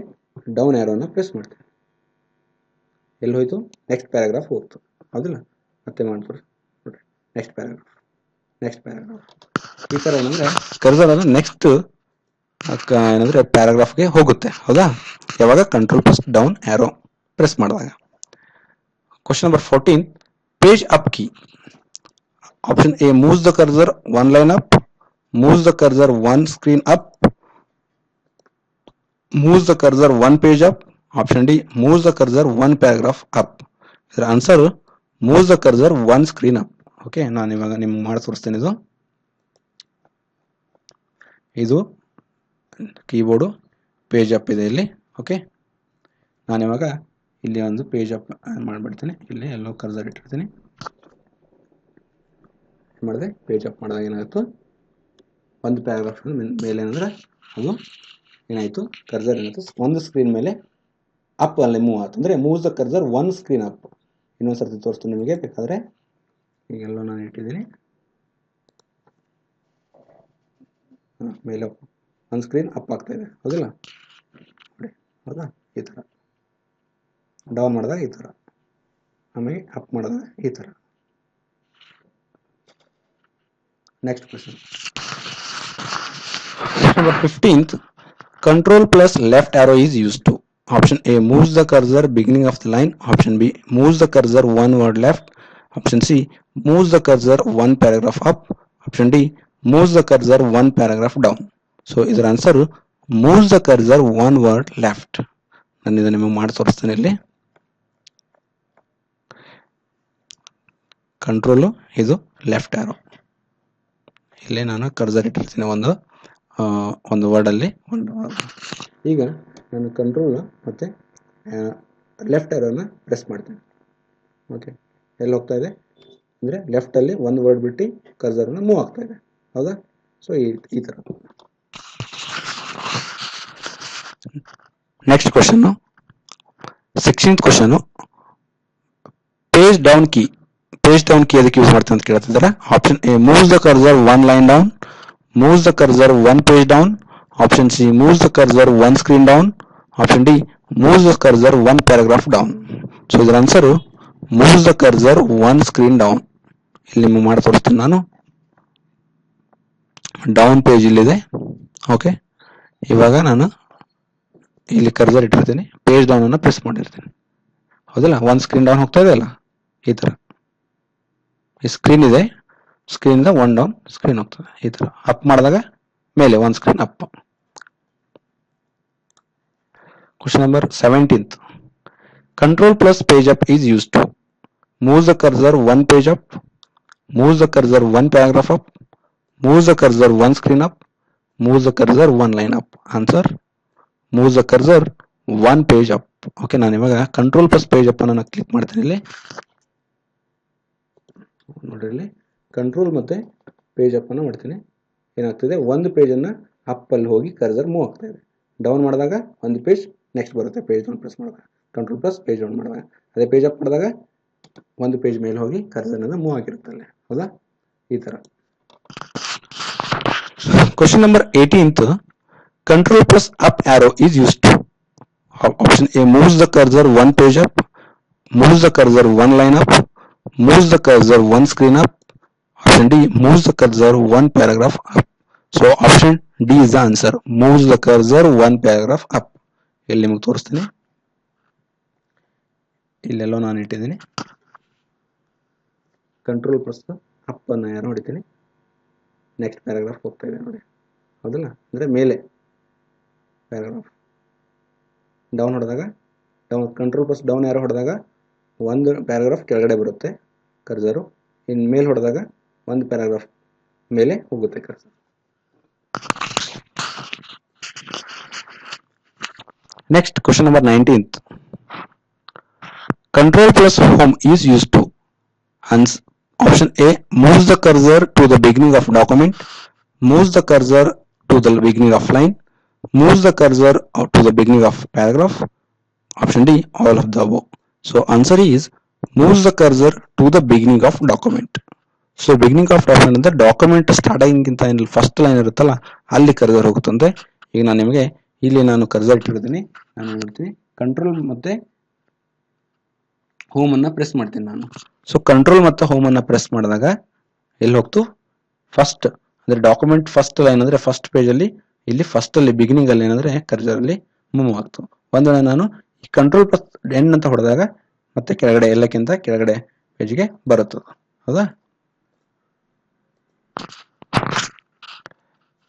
ಡೌನ್ ಆ್ಯರೋನ ಪ್ರೆಸ್ ಮಾಡ್ತೀನಿ. ಎಲ್ಲಿ ಹೋಯ್ತು, ನೆಕ್ಸ್ಟ್ ಪ್ಯಾರಾಗ್ರಾಫ್ ಹೋಗ್ತು, ಹೌದಿಲ್ಲ? ಮತ್ತೆ ಮಾಡ್ಕೊಡ್ರಿ, ನೋಡ್ರಿ, ನೆಕ್ಸ್ಟ್ ಪ್ಯಾರಾಗ್ರಾಫ್, ನೆಕ್ಸ್ಟ್ ಪ್ಯಾರಾಗ್ರಾಫ್, ಈ ಥರ ಏನಂದರೆ ಕರ್ಸರ್ ಅಂದರೆ ನೆಕ್ಸ್ಟ್ ಏನಂದರೆ ಪ್ಯಾರಾಗ್ರಾಫ್ಗೆ ಹೋಗುತ್ತೆ, ಹೌದಾ? ಯಾವಾಗ control plus down arrow press ಮಾಡಿದಾಗ. Question number 14. Page up key. Option A moves the cursor one line up, moves the cursor one screen up, moves the cursor one page up. Option D moves the cursor one paragraph up. ಇದರ answer moves the cursor one screen up. Okay, ನಾನು ಇವಾಗ ನಿಮ್ಗೆ ಮಾಡಿ ತೋರಿಸ್ತೇನೆ. ಇದು ಕೀಬೋರ್ಡು ಪೇಜ್ ಅಪ್ ಇದೆ ಇಲ್ಲಿ. ಓಕೆ, ನಾನಿವಾಗ ಇಲ್ಲಿ ಒಂದು ಪೇಜ್ ಅಪ್ ಮಾಡಿಬಿಡ್ತೀನಿ. ಇಲ್ಲಿ ಎಲ್ಲೋ ಕರ್ಸರ್ ಇಟ್ಟಿರ್ತೀನಿ, ಮಾಡಿದೆ ಪೇಜ್ ಅಪ್ ಮಾಡಿದಾಗ ಏನಾಯಿತು, ಒಂದು ಪ್ಯಾರಾಗ್ರಾಫ್ ಮೇಲೆ ಏನಂದ್ರೆ ಅದು ಏನಾಯಿತು, ಕರ್ಸರ್ ಏನಾಯಿತು ಒಂದು ಸ್ಕ್ರೀನ್ ಮೇಲೆ ಅಪ್ ಅಲ್ಲಿ ಮೂವ್ ಆಯ್ತು, ಅಂದರೆ moves the cursor one screen up. ಇನ್ನೊಂದು ಸರ್ತಿ ತೋರಿಸ್ತೀನಿ ನಿಮಗೆ ಬೇಕಾದರೆ. ಈಗೆಲ್ಲೋ ನಾನು ಇಟ್ಟಿದ್ದೀನಿ, ಮೇಲೆ ಒಂದು ಸ್ಕ್ರೀನ್ ಅಪ್ ಆಗ್ತಾ ಇದೆ, ಹೌದಿಲ್ಲ? ಹೌದಾ, ಈ ಥರ ಡೌನ್ ಮಾಡಿದಾಗ ಈ ಥರ, ಆಮೇಲೆ ಅಪ್ ಮಾಡಿದಾಗ ಈ ಥರ. Next question number 15th. Control plus left arrow is used to. Option A moves the cursor beginning of the line. Option B moves the cursor one word left. Option C moves the cursor one paragraph up. Option D moves the cursor one paragraph down. So ಇದರ answer moves the cursor one word left. ನಾನು ಇದನ್ನು ನಿಮಗೆ ಮಾಡಿ ತೋರಿಸ್ತೇನೆ. ಇಲ್ಲಿ ಕಂಟ್ರೋಲ್, ಇದು ಲೆಫ್ಟ್ ಆರೋ. ಇಲ್ಲಿ ನಾನು ಕರ್ಸರ್ ಇಟ್ಟಿರ್ತೀನಿ ಒಂದು ವರ್ಡಲ್ಲಿ ಈಗ ನಾನು ಕಂಟ್ರೋಲ್ ಮತ್ತು ಲೆಫ್ಟ್ ಆರೋನ ಪ್ರೆಸ್ ಮಾಡ್ತೇನೆ. ಓಕೆ, ಎಲ್ಲಿ ಹೋಗ್ತಾ ಇದೆ ಅಂದರೆ ಲೆಫ್ಟಲ್ಲಿ ಒಂದು ವರ್ಡ್ ಬಿಟ್ಟು ಕರ್ಸರ್ನ ಮೂವ್ ಆಗ್ತಾ ಇದೆ. ಹೌದಾ, ಸೊ ಈ ಥರ. Next question 16th question. Page down key ಅದಕ್ಕೆ ಯೂಸ್ ಮಾಡ್ತೀನಿ ಅಂತ ಕೇಳ್ತಿದ್ದಾರೆ. Option A moves the cursor one line down, moves the cursor one page down. Option C moves the cursor one screen down. Option D moves the cursor one paragraph down. So ಇದರ answer moves the cursor one screen down. ಇಲ್ಲಿ ನಿಮಗೆ ಮಾಡಿ ತೋರಿಸ್ತೀನಿ. ನಾನು ಡೌನ್ ಪೇಜ್ ಇಲ್ಲಿದೆ. ಓಕೆ, ಇವಾಗ ನಾನು ಇಲ್ಲಿ ಕರ್ಸರ್ ಇಟ್ಟಿರ್ತೀನಿ, ಪೇಜ್ ಡೌನ್ ಅನ್ನು ಪ್ರೆಸ್ ಮಾಡಿರ್ತೀನಿ. ಹೌದಲ್ಲ, ಒಂದು ಸ್ಕ್ರೀನ್ ಡೌನ್ ಹೋಗ್ತಾ ಇದೆ ಅಲ್ಲ, ಈ ಥರ ಈ ಸ್ಕ್ರೀನ್ ಇದೆ, ಸ್ಕ್ರೀನ್ ಒನ್ ಡೌನ್ ಸ್ಕ್ರೀನ್ ಹೋಗ್ತದೆ. ಈ ಥರ ಅಪ್ ಮಾಡಿದಾಗ ಮೇಲೆ ಒಂದು screen up. Question number 17th. Control plus page up is use to. Moves the cursor one page up, moves the cursor one paragraph up, moves the cursor one screen up, moves the cursor one line up. Answer moves the cursor one page up. Okay, ನಾನು ಇವಾಗ ಕಂಟ್ರೋಲ್ ಪ್ಲಸ್ ಪೇಜ್ ಅಪ್ ಅನ್ನು ಕ್ಲಿಕ್ ಮಾಡ್ತೀನಿ. ಇಲ್ಲಿ ನೋಡ್ರಿ, ಇಲ್ಲಿ ಕಂಟ್ರೋಲ್ ಮತ್ತೆ ಪೇಜ್ ಅಪ್ ಅನ್ನು ಮಾಡ್ತೀನಿ. ಏನಾಗ್ತಿದೆ, ಒಂದು ಪೇಜನ್ನು ಅಪ್ ಅಲ್ಲಿ ಹೋಗಿ ಕರ್ಸರ್ ಮೂವ್ ಆಗ್ತಾ ಇದೆ. ಡೌನ್ ಮಾಡಿದಾಗ ಒಂದು ಪೇಜ್ ನೆಕ್ಸ್ಟ್ ಬರುತ್ತೆ, ಪೇಜ್ ಡೌನ್ ಪ್ರೆಸ್ ಮಾಡಿದಾಗ. ಕಂಟ್ರೋಲ್ ಪ್ಲಸ್ ಪೇಜ್ ಡೌನ್ ಮಾಡಿದಾಗ, ಅದೇ ಪೇಜ್ ಅಪ್ ಮಾಡಿದಾಗ ಒಂದು ಪೇಜ್ ಮೇಲೆ ಹೋಗಿ ಕರ್ಸರ್ನ ಮೂವ್ ಆಗಿರುತ್ತೆ ಅಲ್ಲಿ. ಹೌದಾ, ಈ ಥರ. Question number 18th. Control plus up arrow is used to. Option A moves the cursor one page up, moves the cursor one line up, moves the cursor one screen up. Option D moves the cursor one paragraph up. So option D is the answer. Moves the cursor one paragraph up. ಇಲ್ಲಿ ನಿಮಗೆ ತೋರಿಸ್ತೀನಿ. ಇಲ್ಲೆಲ್ಲೋ ನಾನು ಇಟ್ಟಿದ್ದೀನಿ. ಕಂಟ್ರೋಲ್ ಪ್ಲಸ್ ಅಪ್ ಅನ್ನು ಯಾರು ಹೊಡಿತೀನಿ, ನೆಕ್ಸ್ಟ್ ಪ್ಯಾರಾಗ್ರಾಫ್ ಹೋಗ್ತಾ ಇದೆ ನೋಡಿ. ಹೌದಲ್ಲ, ಅಂದರೆ ಮೇಲೆ ಪ್ಯಾರಾಗ್ರಾಫ್. ಡೌನ್ ಹೊಡೆದಾಗ, ಕಂಟ್ರೋಲ್ ಪ್ಲಸ್ ಡೌನ್ ಯಾರು ಹೊಡೆದಾಗ ಒಂದು ಪ್ಯಾರಾಗ್ರಾಫ್ ಕೆಳಗಡೆ ಬರುತ್ತೆ ಕರ್ಸರು. ಇನ್ನು ಮೇಲೆ ಹೊಡೆದಾಗ ಒಂದು ಪ್ಯಾರಾಗ್ರಾಫ್ ಮೇಲೆ ಹೋಗುತ್ತೆ cursor. Next question number 19th. Control plus home is use to. Option A moves the cursor to the beginning of document, moves the cursor to the beginning of line, moves the cursor to the beginning of paragraph. Option D all of the above. So answer is moves the cursor to the beginning of document. So beginning of document ಅಂದ್ರೆ ಡಾಕ್ಯುಮೆಂಟ್ ಸ್ಟಾರ್ಟ್ ಆಗಿಂತ ಫಸ್ಟ್ ಲೈನ್ ಇರುತ್ತಲ್ಲ, ಅಲ್ಲಿ ಕರ್ಸರ್ ಹೋಗುತ್ತಂತೆ. ಈಗ ನಾನು ನಿಮಗೆ ಇಲ್ಲಿ ನಾನು ಕರ್ಸರ್ ಇಟ್ಟಿರ್ತೀನಿ. ನಾನು ಮಾಡ್ತೀನಿ ಕಂಟ್ರೋಲ್ ಮತ್ತೆ ಹೋಮ್ ಅನ್ನ ಪ್ರೆಸ್ ಮಾಡ್ತೀನಿ ನಾನು. ಸೊ ಕಂಟ್ರೋಲ್ ಮತ್ತೆ ಹೋಮ್ ಅನ್ನ ಪ್ರೆಸ್ ಮಾಡಿದಾಗ ಎಲ್ಲಿ ಹೋಗ್ತು, ಫಸ್ಟ್ ಅಂದ್ರೆ ಡಾಕ್ಯುಮೆಂಟ್ ಫಸ್ಟ್ ಲೈನ್ ಅಂದ್ರೆ ಫಸ್ಟ್ ಪೇಜ್ ಅಲ್ಲಿ, ಇಲ್ಲಿ ಫಸ್ಟ್ ಅಲ್ಲಿ ಬಿಗಿನಿಂಗ್ ಅಲ್ಲಿ ಏನಂದ್ರೆ ಕರ್ಸರ್ ಅಲ್ಲಿ ಮೂವ್ ಆಗ್ತು. ಒಂದ್ ವೇಳೆ ನಾನು ಕಂಟ್ರೋಲ್ ಪ್ಲಸ್ ಎಂಡ್ ಅಂತ ಹೊಡೆದಾಗ ಮತ್ತೆ ಕೆಳಗಡೆ ಎಲ್ಲಕ್ಕಿಂತ ಕೆಳಗಡೆ ಪೇಜ್ಗೆ ಬರುತ್ತದೆ. ಹೌದಾ.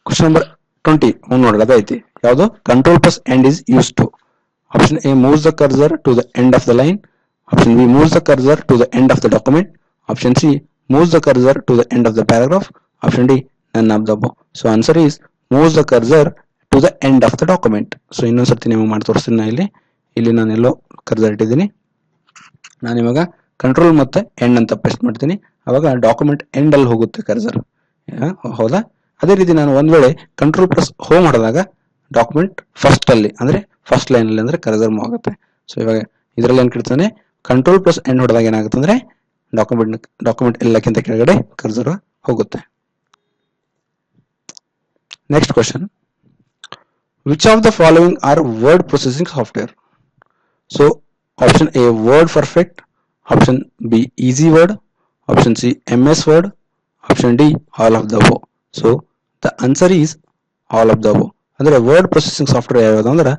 ಕ್ವಶನ್ ನಂಬರ್ 20 ನೋಡ್ರಿ, ಅದೈತಿ ಯಾವುದು, control plus end is use to. Option A moves the cursor to the end of the line, option B moves the cursor to the end of the document, option C moves the cursor to the end of the paragraph, option D none of the above. So answer is moves the cursor to the end of the document. So ಇನ್ನೊಂದ್ಸರ್ತಿ ನಿಮಗೆ ಮಾಡಿ ತೋರಿಸ್ತೀನಿ. ಇಲ್ಲಿ ನಾನು ಎಲ್ಲೋ ಕರ್ಸರ್ ಇಟ್ಟಿದ್ದೀನಿ. ನಾನು ಇವಾಗ ಕಂಟ್ರೋಲ್ ಮತ್ತೆ ಎಂಡ್ ಅಂತ ಪ್ರೆಸ್ ಮಾಡ್ತೀನಿ, ಅವಾಗ ಡಾಕ್ಯುಮೆಂಟ್ ಎಂಡ್ ಅಲ್ಲಿ ಹೋಗುತ್ತೆ ಕರ್ಸರ್. ಹೌದಾ. ಅದೇ ರೀತಿ ನಾನು ಒಂದ್ ವೇಳೆ ಕಂಟ್ರೋಲ್ ಪ್ಲಸ್ ಹೋಮ್ ಮಾಡಿದಾಗ ಡಾಕ್ಯುಮೆಂಟ್ ಫಸ್ಟ್ ಅಲ್ಲಿ ಅಂದ್ರೆ ಫಸ್ಟ್ ಲೈನ್ ಅಲ್ಲಿ ಅಂದ್ರೆ ಕರ್ಸರ್ ಮೂವ್ ಆಗುತ್ತೆ. ಸೊ ಇವಾಗ ಇದರಲ್ಲಿ ಏನ್ ಕೇಳ್ತಾನೆ, ಕಂಟ್ರೋಲ್ ಪ್ಲಸ್ ಎಂಡ್ ಹೊಡೆದಾಗ ಏನಾಗುತ್ತೆ ಅಂದ್ರೆ ಡಾಕ್ಯುಮೆಂಟ್ ಎಲ್ಲಕ್ಕಿಂತ ಕೆಳಗಡೆ ಕರ್ಸರ್ ಹೋಗುತ್ತೆ. Next question, Which of the following are word processing software? So option A Word Perfect, option B Easy Word, option C MS Word, option D all of the above. So the answer is all of the above. ಅಂದ್ರೆ ವರ್ಡ್ ಪ್ರೊಸೆಸಿಂಗ್ ಸಾಫ್ಟ್ವೇರ್ ಯಾವ್ದು ಅಂದ್ರೆ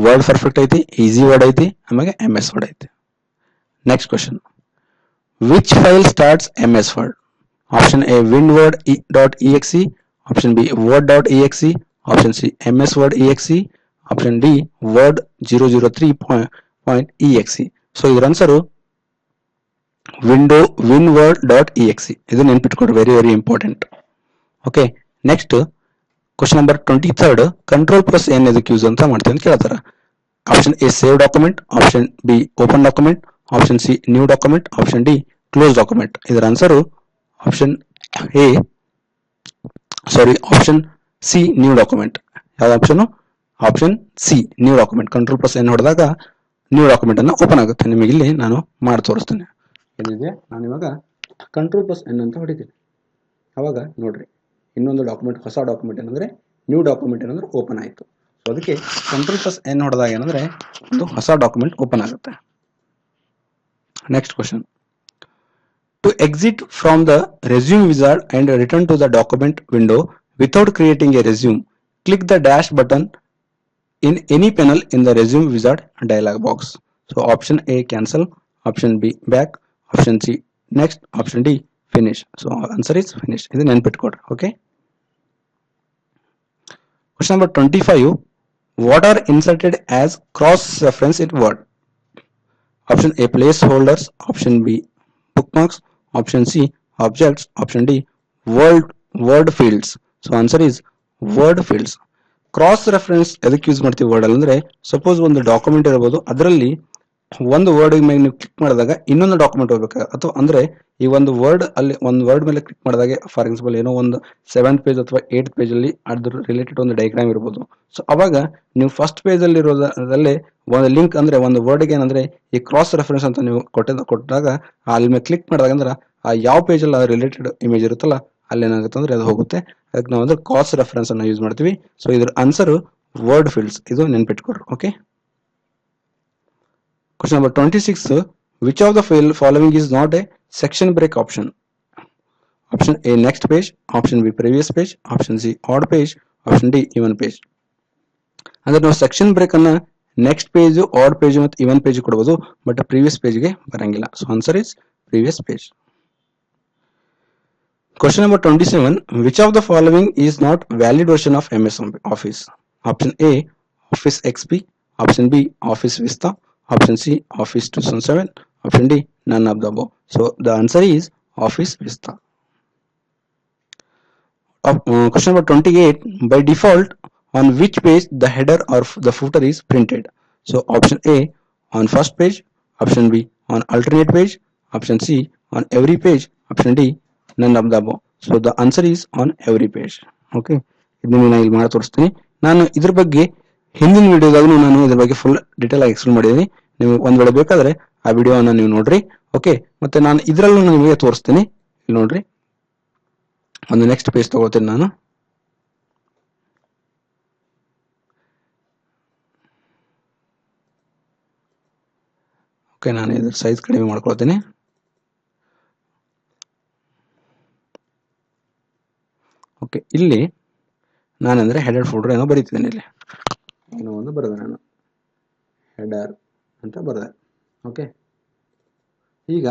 ವರ್ಡ್ ಪರ್ಫೆಕ್ಟ್ ಐತಿ, ಈಸಿ ವರ್ಡ್ ಐತಿ, ಆಮೇಲೆ MS ವರ್ಡ್ ಐತಿ. Next question, which file starts MS word? Option A windword.exe, option B word.exe, option C MS Word exe, option D word 003.exe. So ಇದರ ಆನ್ಸರು winword.exe. ಇದು ನೆನ್ಪಿಟ್ಕೊಡ್ರಿ, very very important. Okay, next question number 23, control plus N ಎದಕ್ಕೆ ಯೂಸ್ ಅಂತ ಮಾಡ್ತೀವಿ ಅಂತ ಕೇಳ್ತಾರ. Option A save document, option B open document, option C new document, option D close document. ಇದರ answer option A option C new document. ಯಾವ್ದು option? Option C new document. Control plus N ಹೊಡೆದಾಗ ನ್ಯೂ ಡಾಕ್ಯುಮೆಂಟ್ ಅನ್ನ ಓಪನ್ ಆಗುತ್ತೆ. ನಿಮಗೆ ಇಲ್ಲಿ ನಾನು ಮಾಡಿ ತೋರಿಸ್ತೇನೆ. ಏನಿದೆ, ನಾನು ಇವಾಗ ಕಂಟ್ರೋಲ್ ಪ್ಲಸ್ ಎನ್ ಅಂತ ಹೊಡಿತೀನಿ. ಅವಾಗ ನೋಡ್ರಿ, ಇನ್ನೊಂದು ಡಾಕ್ಯುಮೆಂಟ್, ಹೊಸ ಡಾಕ್ಯುಮೆಂಟ್ ಏನಂದ್ರೆ ನ್ಯೂ ಡಾಕ್ಯುಮೆಂಟ್ ಏನಂದ್ರೆ ಓಪನ್ ಆಯಿತು. ಸೊ ಅದಕ್ಕೆ ಕಂಟ್ರೋಲ್ ಪ್ಲಸ್ ಎನ್ ಹೊಡೆದಾಗ ಏನಂದ್ರೆ ಒಂದು ಹೊಸ ಡಾಕ್ಯುಮೆಂಟ್ ಓಪನ್ ಆಗುತ್ತೆ. Next question, to exit from the resume wizard and return to the document window without creating a resume, click the dash button in any panel in the resume wizard dialog box. So option A cancel, option B back, option C next, option D finish. So answer is finish. This is ನೆನ್ಪಿಟ್ಕೊಡ್ರಿ. Okay, question number 25, what are inserted as cross reference in Word? Option A placeholders, option B bookmarks, option C objects, option D word fields. So answer is word fields. Cross reference ಎದಕ್ಕೆ ಯೂಸ್ ಮಾಡ್ತೀವಿ ವರ್ಡ್ ಅಲ್ಲಿ ಅಂದ್ರೆ, ಸಪೋಸ್ ಒಂದು ಡಾಕ್ಯುಮೆಂಟ್ ಇರಬಹುದು, ಅದರಲ್ಲಿ ಒಂದು ವರ್ಡ್ ಮೇಲೆ ನೀವು ಕ್ಲಿಕ್ ಮಾಡಿದಾಗ ಇನ್ನೊಂದು ಡಾಕ್ಯುಮೆಂಟ್ ಹೋಗ್ಬೇಕು, ಅಥವಾ ಅಂದ್ರೆ ಈ ಒಂದು ವರ್ಡ್ ಅಲ್ಲಿ ಒಂದು ವರ್ಡ್ ಮೇಲೆ ಕ್ಲಿಕ್ ಮಾಡಿದಾಗ ಫಾರ್ ಎಕ್ಸಾಂಪಲ್ ಏನೋ ಒಂದು 7th ಪೇಜ್ ಅಥವಾ 8th ಪೇಜ್ ಅಲ್ಲಿ ಅದ್ರ ರಿಲೇಟೆಡ್ ಒಂದು ಡಯಾಗ್ರಾಮ್ ಇರಬಹುದು. ಸೊ ಅವಾಗ ನೀವು ಫಸ್ಟ್ ಪೇಜ್ ಅಲ್ಲಿ ಇರೋದ್ರಲ್ಲೇ ಒಂದು ಲಿಂಕ್ ಅಂದ್ರೆ ಒಂದು ವರ್ಡ್ಗೆ ಏನಂದ್ರೆ ಈ ಕ್ರಾಸ್ ರೆಫರೆನ್ಸ್ ಅಂತ ನೀವು ಕೊಟ್ಟಾಗ ಅಲ್ಲಿ ಮೇಲೆ ಕ್ಲಿಕ್ ಮಾಡಿದಾಗ ಅಂದ್ರೆ ಆ ಯಾವ ಪೇಜ್ ಅಲ್ಲಿ ರಿಲೇಟೆಡ್ ಇಮೇಜ್ ಇರುತ್ತಲ್ಲ ಅಲ್ಲಿ ಏನಾಗುತ್ತೆ ಅಂದ್ರೆ ಅದು ಹೋಗುತ್ತೆ. ಅದಕ್ಕೆ ನಾವು ಅಂದ್ರೆ ಕ್ರಾಸ್ ರೆಫರೆನ್ಸ್ ಅನ್ನ ಯೂಸ್ ಮಾಡ್ತೀವಿ. ಸೊ ಇದ್ರ ಆನ್ಸರ್ ವರ್ಡ್ ಫೀಲ್ಡ್ಸ್. ಇದು ನೆನ್ಪಿಟ್ಕೊಡ್ರಿ. Okay, question number 26, which of the following is not a section break option? Option A next page, option B previous page, option C odd page, option D even page. ಅಂದ್ರೆ ನಾವು ಸೆಕ್ಷನ್ ಬ್ರೇಕ್ ಅನ್ನ ನೆಕ್ಸ್ಟ್ ಪೇಜ್, ಆಡ್ ಪೇಜ್ ಮತ್ತು ಇವನ್ ಪೇಜ್ ಕೊಡಬಹುದು, ಬಟ್ ಪ್ರೀವಿಯಸ್ ಪೇಜ್ಗೆ ಬರಂಗಿಲ್ಲ. So answer is previous page. Question number 27, which of the following is not valid version of MS Office? Option A Office XP, option B Office Vista, option C Office 2007, option D none of the above. So the answer is Office Vista. Question number 28, by default on which page the header or the footer is printed? So option A on first page, option B on alternate page, option C on every page, option D none of the above. So the answer is on every page. Okay, ಇದನ್ನ ನಾನು ಇಲ್ಲಿ ಮಾಡಿ ತೋರಿಸ್ತೀನಿ. ನಾನು ಇದ್ರ ಬಗ್ಗೆ ಹಿಂದಿನ ವಿಡಿಯೋದಾಗೂ ನಾನು ಇದ್ರ ಬಗ್ಗೆ ಫುಲ್ ಡೀಟೇಲ್ ಆಗಿ ಎಕ್ಸ್ಪ್ಲೇನ್ ಮಾಡಿದ್ದೀನಿ. ನೀವು ಒಂದ್ ವೇಳೆ ಬೇಕಾದ್ರೆ ಆ ವಿಡಿಯೋನ ನೀವು ನೋಡ್ರಿ. ಓಕೆ, ಮತ್ತೆ ನಾನು ಇದ್ರಲ್ಲೂ ನಿಮಗೆ ತೋರಿಸ್ತೀನಿ. ಇಲ್ಲಿ ನೋಡ್ರಿ, ಒಂದು ನೆಕ್ಸ್ಟ್ ಪೇಜ್ ತಗೋತೀನಿ ನಾನು. ಓಕೆ, ನಾನು ಇದ್ರ ಸೈಜ್ ಕಡಿಮೆ ಮಾಡ್ಕೊಳ್ತೀನಿ. ಓಕೆ, ಇಲ್ಲಿ ನಾನಂದ್ರೆ ಹೆಡರ್ ಫೋಲ್ಡರ್ ಏನೋ ಬರೀತಿದ್ದೇನೆ. ಇಲ್ಲಿ ಏನೋ ಒಂದು ಬರೆದೆ ನಾನು, ಹೆಡರ್ ಅಂತ ಬರೆದೆ. ಓಕೆ, ಈಗ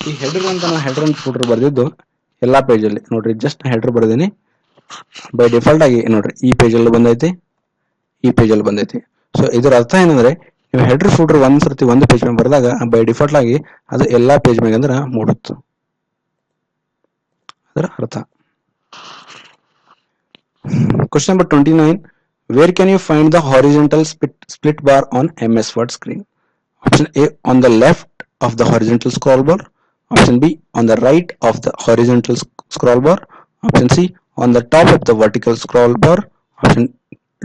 ಈ ಹೆಡರ್ ಅಂತ ನಾನು ಹೆಡರ್ ಅಂತ ಫೋಲ್ಡರ್ ಬರೆದಿದ್ದು ಎಲ್ಲಾ ಪೇಜಲ್ಲಿ ನೋಡ್ರಿ, ಜಸ್ಟ್ ಹೆಡರ್ ಬರೆದೀನಿ. ಬೈ ಡಿಫಾಲ್ಟ್ ಆಗಿ ನೋಡ್ರಿ ಈ ಪೇಜಲ್ಲಿ ಬಂದೈತಿ, ಈ ಪೇಜಲ್ಲಿ ಬಂದೈತಿ. ಸೊ ಇದರ ಅರ್ಥ ಏನಂದ್ರೆ, ನೀವು ಹೆಡರ್ ಫೋಲ್ಡರ್ ಒಂದ್ಸರ್ತಿ ಒಂದು ಪೇಜ್ ಮೇಲೆ ಬರೆದಾಗ ಬೈ ಡಿಫಾಲ್ಟ್ ಆಗಿ ಅದು ಎಲ್ಲಾ ಪೇಜ್ ಮೇಲೆ ಅಂದ್ರೆ ಮೂಡುತ್ತೆ. ಅದರ ಅರ್ಥ. Question number 29, where can you find the horizontal split bar on MS Word screen? Option A on the left of the horizontal scroll bar, option B on the right of the horizontal scroll bar, option C on the top of the vertical scroll bar, option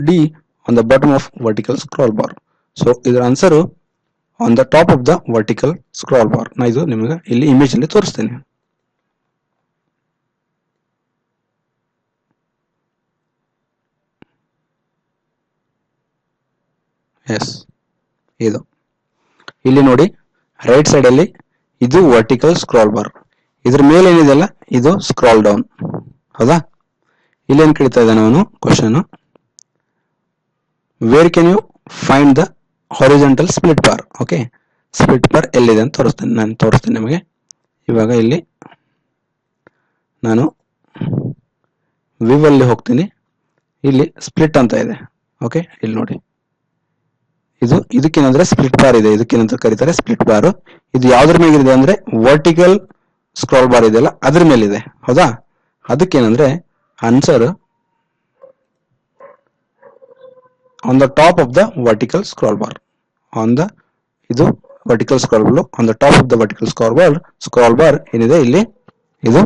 D on the bottom of vertical scroll bar. So ಇದರ answer on the top of the vertical scroll bar. ನಾ ಇದು ನಿಮಗೆ ಇಲ್ಲಿ ಇಮೇಜ್ ಅಲ್ಲಿ ತೋರಿಸ್ತೇನೆ. ಎಸ್, ಇದು ಇಲ್ಲಿ ನೋಡಿ ರೈಟ್ ಸೈಡ್ ಅಲ್ಲಿ ಇದು ವರ್ಟಿಕಲ್ ಸ್ಕ್ರಾಲ್ ಬಾರ್, ಇದ್ರ ಮೇಲೆ ಏನಿದೆಯಲ್ಲ ಇದು ಸ್ಕ್ರಾಲ್ ಡೌನ್. ಹೌದಾ? ಇಲ್ಲೇನು ಕೇಳ್ತಾ ಇದ್ದಾನೆ ಅವನು question, where can you find the horizontal split bar. Okay, split bar ಎಲ್ಲಿದೆ ಅಂತ ನಾನು ತೋರಿಸ್ತೇನೆ ನಿಮಗೆ. ಇವಾಗ ಇಲ್ಲಿ ನಾನು ವಿವ್ ಅಲ್ಲಿ ಹೋಗ್ತೀನಿ, ಇಲ್ಲಿ ಸ್ಪ್ಲಿಟ್ ಅಂತ ಇದೆ. ಓಕೆ, ಇಲ್ಲಿ ನೋಡಿ, ಇದಕ್ಕೇನಂದ್ರೆ ಸ್ಪ್ಲಿಟ್ ಬಾರ್ ಇದೆ, ಇದಕ್ಕೇನಂತ ಕರೀತಾರೆ ಸ್ಪ್ಲಿಟ್ ಬಾರ್. ಇದು ಯಾವ್ದ್ರ ಮೇಲಿದೆ ಅಂದ್ರೆ ವರ್ಟಿಕಲ್ ಸ್ಕ್ರಾಲ್ ಬಾರ್ ಇದೆಯಲ್ಲ ಅದ್ರ ಮೇಲಿದೆ. ಹೌದಾ? ಅದಕ್ಕೇನಂದ್ರೆ answer on the top of the vertical scroll bar. ಇದು vertical scroll bar on the top of the vertical scroll bar ಏನಿದೆ ಇಲ್ಲಿ, ಇದು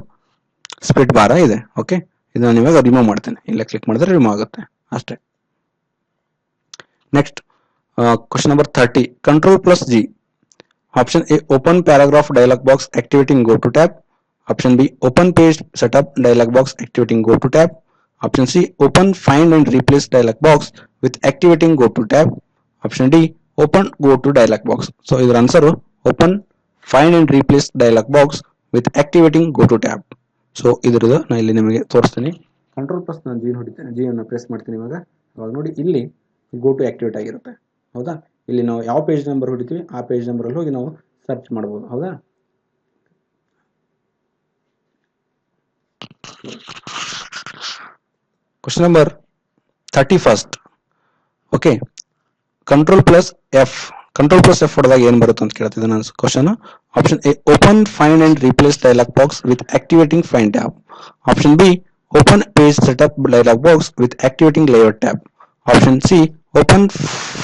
ಸ್ಪ್ಲಿಟ್ ಬಾರ ಇದೆ. ಓಕೆ, ಇದು ನಾನು ಇವಾಗ ರಿಮೂವ್ ಮಾಡ್ತೇನೆ. ಇಲ್ಲೇ ಕ್ಲಿಕ್ ಮಾಡಿದ್ರೆ ರಿಮೂವ್ ಆಗುತ್ತೆ ಅಷ್ಟೇ. Next question number 30, control plus G. Option A, open paragraph dialog box activating go to tab. Option B, open page setup dialog box activating go to tab. Option C, open find and replace dialog box with activating go to tab. Option D, open go to dialog box. So ಇದರ answer open find and replace dialog box with activating go to tab. So ಇದ್ರದ್ದು ನಾನು ಇಲ್ಲಿ ನಿಮಗೆ ತೋರಿಸ್ತೀನಿ. ಕಂಟ್ರೋಲ್ ಪ್ಲಸ್ ನಾನು ಜಿ ಹೊಡಿತೇನೆ, ಜಿ ಅನ್ನು ಪ್ರೆಸ್ ಮಾಡ್ತೀನಿ. ಇವಾಗ ನೋಡಿ ಇಲ್ಲಿ ಗೋ ಟು ಆಕ್ಟಿವೇಟ್ ಆಗಿರುತ್ತೆ. ಹೌದಾ? ಇಲ್ಲಿ ನಾವು ಯಾವ ಪೇಜ್ ನಂಬರ್ ಹೊಡಿತೀವಿ ಆ ಪೇಜ್ ನಂಬರ್ ಅಲ್ಲಿ ಹೋಗಿ ನಾವು ಸರ್ಚ್ ಮಾಡಬಹುದು. ಹೌದಾ? Question number 31. Okay, control plus F ಹೊಡೆದಾಗ ಏನ್ ಬರುತ್ತೆ ಅಂತ ಕೇಳ್ತಿದ್ದೆ ನಾನು question. Option A, open find and replace dialog box with activating find tab. Option B, open page setup dialog box with activating layout tab. Option C, open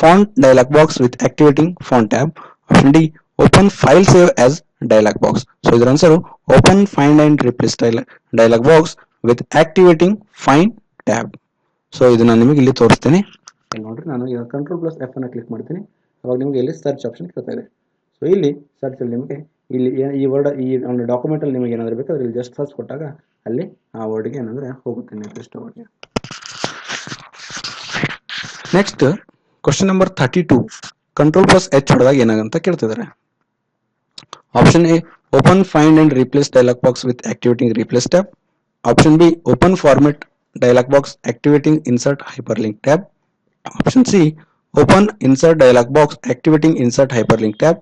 font dialog box with activating font tab. Option D, open file save as dialog box. So ಇದರ answer open find and replace dialog box with activating find tab. So ಇದು ನಾನು ನಿಮಗೆ ಇಲ್ಲಿ ತೋರಿಸ್ತೇನೆ. ನೋಡ್ರಿ, ನಾನು ಈಗ ಕಂಟ್ರೋಲ್ ಪ್ಲಸ್ ಎಫ್ ಅನ್ನು ಕ್ಲಿಕ್ ಮಾಡ್ತೀನಿ. ಅವಾಗ ನಿಮಗೆ ಇಲ್ಲಿ ಸರ್ಚ್ ಆಪ್ಷನ್ ಕೇಳ್ತಾ ಇದೆ. ಸೊ ಇಲ್ಲಿ ಸರ್ಚ್ ಅಲ್ಲಿ ನಿಮಗೆ ಇಲ್ಲಿ ಈ ವರ್ಡ್, ಈ ಒಂದು ಡಾಕ್ಯುಮೆಂಟ್ ಅಲ್ಲಿ ನಿಮಗೆ ಏನಾದರೂ ಬೇಕಾದ್ರೆ ಇಲ್ಲಿ ಜಸ್ಟ್ ಸರ್ಚ್ ಕೊಟ್ಟಾಗ ಅಲ್ಲಿ ಆ ವರ್ಡ್ಗೆ ಏನಂದ್ರೆ ಹೋಗುತ್ತೆ ನಿರ್ದಿಷ್ಟ ವರ್ಡ್ಗೆ. Next question number 32, control plus H ಹೊಡೆದಾಗ ಏನಾಗಂತ ಕೇಳ್ತಿದ್ದಾರೆ. Option A, open find and replace dialog box with activating replace tab. Option B, open format dialog box activating insert hyperlink tab. Option C, open insert dialog box activating insert hyperlink tab.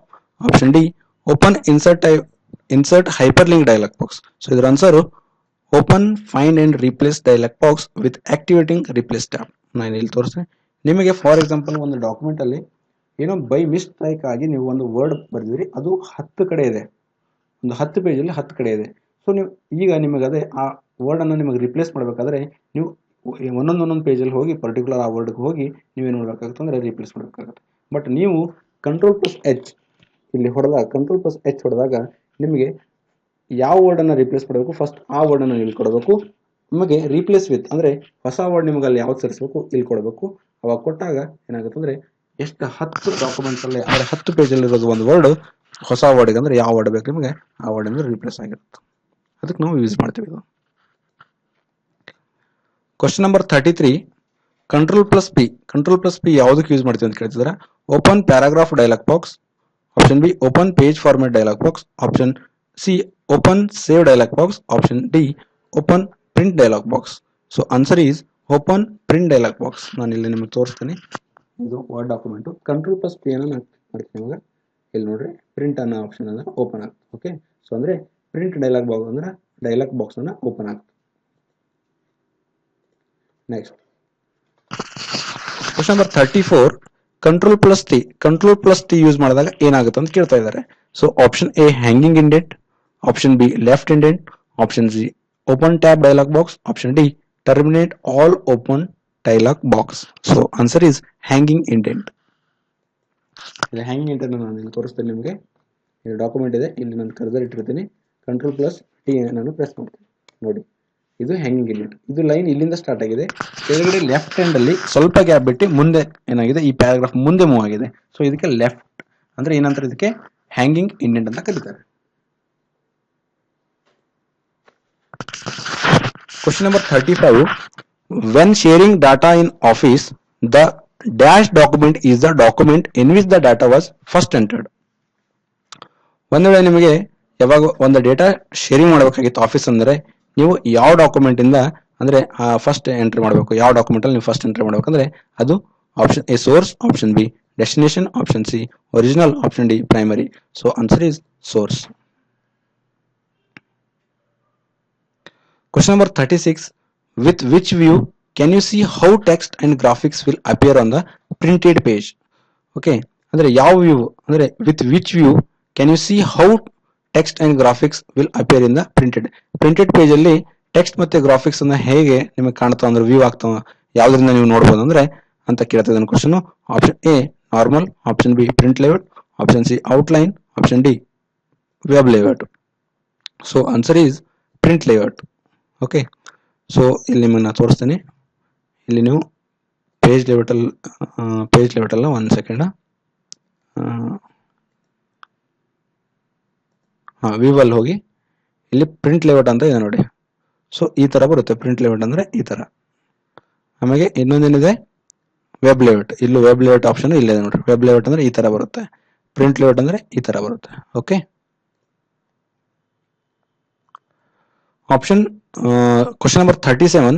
Option D, open insert hyperlink dialog box. So ಇದರ answer open find and replace dialog box with activating replace tab. ನಾನು ಇಲ್ಲಿ ತೋರಿಸ್ತೇನೆ ನಿಮಗೆ. ಫಾರ್ ಎಕ್ಸಾಂಪಲ್, ಒಂದು ಡಾಕ್ಯುಮೆಂಟ್ ಅಲ್ಲಿ ಏನೋ ಬೈ ಮಿಸ್ಟೇಕ್ ಆಗಿ ನೀವು ಒಂದು ವರ್ಡ್ ಬರೆದಿರಿ, ಅದು 10 ಕಡೆ ಇದೆ, ಒಂದು 10 ಪೇಜಲ್ಲಿ 10 ಕಡೆ ಇದೆ. ಸೊ ನೀವು ಈಗ ನಿಮಗೆ ಅದೇ ಆ ವರ್ಡ್ ಅನ್ನು ನಿಮಗೆ ರಿಪ್ಲೇಸ್ ಮಾಡಬೇಕಾದ್ರೆ ನೀವು ಒಂದೊಂದು ಪೇಜಲ್ಲಿ ಹೋಗಿ ಪರ್ಟಿಕ್ಯುಲರ್ ಆ ವರ್ಡ್ಗೆ ಹೋಗಿ ನೀವೇನು ಮಾಡಬೇಕಾಗುತ್ತೆ ಅಂದರೆ ರಿಪ್ಲೇಸ್ ಮಾಡಬೇಕಾಗುತ್ತೆ. ಬಟ್ ನೀವು ಕಂಟ್ರೋಲ್ ಪ್ಲಸ್ ಎಚ್ ಇಲ್ಲಿ ಹೊಡೆದಾಗ, ಕಂಟ್ರೋಲ್ ಪ್ಲಸ್ ಎಚ್ ಹೊಡೆದಾಗ ನಿಮಗೆ ಯಾವ ವರ್ಡನ್ನು ರಿಪ್ಲೇಸ್ ಮಾಡಬೇಕು ಫಸ್ಟ್ ಆ ವರ್ಡನ್ನು ಇಲ್ಲಿ ಕೊಡಬೇಕು. ನಿಮಗೆ ರೀಪ್ಲೇಸ್ ವಿತ್ ಅಂದರೆ ಹೊಸ ವರ್ಡ್ ನಿಮಗೆ ಅಲ್ಲಿ ಯಾವ್ದು ಸೇರಿಸಬೇಕು ಇಲ್ಲಿ ಕೊಡಬೇಕು. ಅವಾಗ ಕೊಟ್ಟಾಗ ಏನಾಗುತ್ತೆ ಅಂದರೆ ಎಷ್ಟು 10 ಡಾಕ್ಯುಮೆಂಟ್ಸ್ ಅಲ್ಲಿ ಅಂದರೆ 10 ಪೇಜಲ್ಲಿ ಇರೋದು ಒಂದು ವರ್ಡ್ ಹೊಸ ವರ್ಡ್ಗೆ ಅಂದರೆ ಯಾವ ವರ್ಡ್ ಬೇಕು ನಿಮಗೆ ಆ ವರ್ಡ್ ಅಂದರೆ ರಿಪ್ಲೇಸ್ ಆಗಿರುತ್ತೆ. ಅದಕ್ಕೆ ನಾವು ಯೂಸ್ ಮಾಡ್ತೀವಿ ಇದು. Question number 33, control plus P ಯಾವುದಕ್ಕೆ ಯೂಸ್ ಮಾಡ್ತೀವಿ ಅಂತ ಕೇಳ್ತಿದ್ದಾರೆ. Open paragraph dialog box. Option B, open page format dialog box. Option C, open save dialogue box. Option D, open print dialogue box. So answer is open print dialogue box. ನಾನು ಇಲ್ಲಿ ನಿಮಗೆ ತೋರಿಸ್ತೀನಿ. ಇದು word document. Control plus P ಅನ್ನು ನಾನು ಮಾಡ್ತೀನಿ. ಇವಾಗ ಇಲ್ಲಿ ನೋಡ್ರಿ, ಪ್ರಿಂಟ್ ಅನ್ನೋ ಆಪ್ಷನ್ ಅಂದ್ರೆ ಓಪನ್ ಆಗುತ್ತೆ. ಓಕೆ, ಸೊ ಅಂದ್ರೆ ಪ್ರಿಂಟ್ ಡೈಲಾಗ್ ಬಾಕ್ಸ್ ಅಂದ್ರೆ ಡೈಲಾಗ್ ಬಾಕ್ಸ್ ಅನ್ನ ಓಪನ್ ಆಗುತ್ತೆ. Next question number 34, control plus T use ಮಾಡಿದಾಗ ಏನಾಗುತ್ತೆ ಅಂತ ಕೇಳ್ತಾ ಇದ್ದಾರೆ. So option A, hanging indent. Option B, left indent. Option C, open tab dialogue box. Option D, terminate all open dialogue box. So answer is hanging indent. ಇಲ್ಲಿ ಹ್ಯಾಂಗಿಂಗ್ ಇಂಡೆಂಟ್ ನಾನು ಇಲ್ಲಿ ತೋರಿಸ್ತೇನೆ ನಿಮಗೆ. ಇಲ್ಲಿ ಡಾಕ್ಯುಮೆಂಟ್ ಇದೆ, ಇಲ್ಲಿ ನಾನು ಕರ್ಸರ್ ಇಟ್ಟಿರ್ತೀನಿ. ಕಂಟ್ರೋಲ್ ಪ್ಲಸ್ ಟಿ ನಾನು ಪ್ರೆಸ್ ಮಾಡ್ತೀನಿ. ನೋಡಿ, ಇದು ಹ್ಯಾಂಗಿಂಗ್ ಇಂಡೆಂಟ್. ಇದು ಲೈನ್ ಇಲ್ಲಿಂದ ಸ್ಟಾರ್ಟ್ ಆಗಿದೆ. ಕೆಳಗಡೆ ಲೆಫ್ಟ್ ಹ್ಯಾಂಡ್ ಅಲ್ಲಿ ಸ್ವಲ್ಪ ಗ್ಯಾಪ್ ಬಿಟ್ಟು ಮುಂದೆ ಏನಾಗಿದೆ, ಈ ಪ್ಯಾರಾಗ್ರಾಫ್ ಮುಂದೆ ಮೂವ್ ಆಗಿದೆ. ಸೊ ಇದಕ್ಕೆ ಲೆಫ್ಟ್ ಅಂದ್ರೆ ಏನಂತಾರೆ, ಇದಕ್ಕೆ ಹ್ಯಾಂಗಿಂಗ್ ಇಂಡೆಂಟ್ ಅಂತ ಕರೀತಾರೆ. Question number 35, when sharing data in office, the dash document is the document in which the data was first entered. ಒಂದು ವೇಳೆ ನಿಮಗೆ ಯಾವಾಗ ಒಂದು ಡೇಟಾ ಶೇರಿಂಗ್ ಮಾಡಬೇಕಾಗಿತ್ತು ಆಫೀಸ್ ಅಂದರೆ ನೀವು ಯಾವ ಡಾಕ್ಯುಮೆಂಟ್ ಇಂದ ಅಂದ್ರೆ ಫಸ್ಟ್ ಎಂಟ್ರಿ ಮಾಡಬೇಕು, ಯಾವ ಡಾಕ್ಯುಮೆಂಟ್ ಅಲ್ಲಿ ನೀವು ಫಸ್ಟ್ ಎಂಟ್ರಿ ಮಾಡಬೇಕಂದ್ರೆ ಅದು option A source, option B destination, option C original, option D primary. So answer is source. Question number 36. With which view can you see how text and graphics will appear on the printed page? Okay, ಅಂದ್ರೆ ಯಾವ ವ್ಯೂ ಅಂದ್ರೆ with which view can you see how text and graphics will appear in the printed page ಅಲ್ಲಿ ಟೆಕ್ಸ್ಟ್ ಮತ್ತೆ ಗ್ರಾಫಿಕ್ಸ್ ಅನ್ನ ಹೇಗೆ ನಿಮಗೆ ಕಾಣ್ತಾವ ಅಂದ್ರೆ ವ್ಯೂ ಆಗ್ತಾವ ಯಾವ್ದ್ರಿಂದ ನೀವು ನೋಡಬಹುದು ಅಂದ್ರೆ ಅಂತ ಕೇಳ್ತದೆ question. Option A normal, option B print layout, option C outline, option D web layout. So answer is print layout. Okay, so ಇಲ್ಲಿ ನಿಮ್ಮನ್ನ ತೋರಿಸ್ತೇನೆ. ಇಲ್ಲಿ ನೀವು ಪೇಜ್ ಲೇಔಟ್ ಅಲ್ಲ, ಒಂದು ಸೆಕೆಂಡ್, ವ್ಯೂ ಅಲ್ಲಿ ಹೋಗಿ ಇಲ್ಲಿ ಪ್ರಿಂಟ್ ಲೇಔಟ್ ಅಂತ ಇದೆ ನೋಡಿ. ಸೊ ಈ ತರ ಬರುತ್ತೆ ಪ್ರಿಂಟ್ ಲೇಔಟ್ ಅಂದ್ರೆ ಈ ತರ. ಆಮೇಲೆ ಇನ್ನೊಂದೇನಿದೆ ವೆಬ್ ಲೇಔಟ್. ಇಲ್ಲೂ ವೆಬ್ ಲೇಔಟ್ ಆಪ್ಷನ್ ಇಲ್ಲೇ ನೋಡ್ರಿ. ವೆಬ್ ಲೇಔಟ್ ಅಂದ್ರೆ ಈ ತರ ಬರುತ್ತೆ, ಪ್ರಿಂಟ್ ಲೇಔಟ್ ಅಂದ್ರೆ ಈ ತರ ಬರುತ್ತೆ. Okay, option question number 37.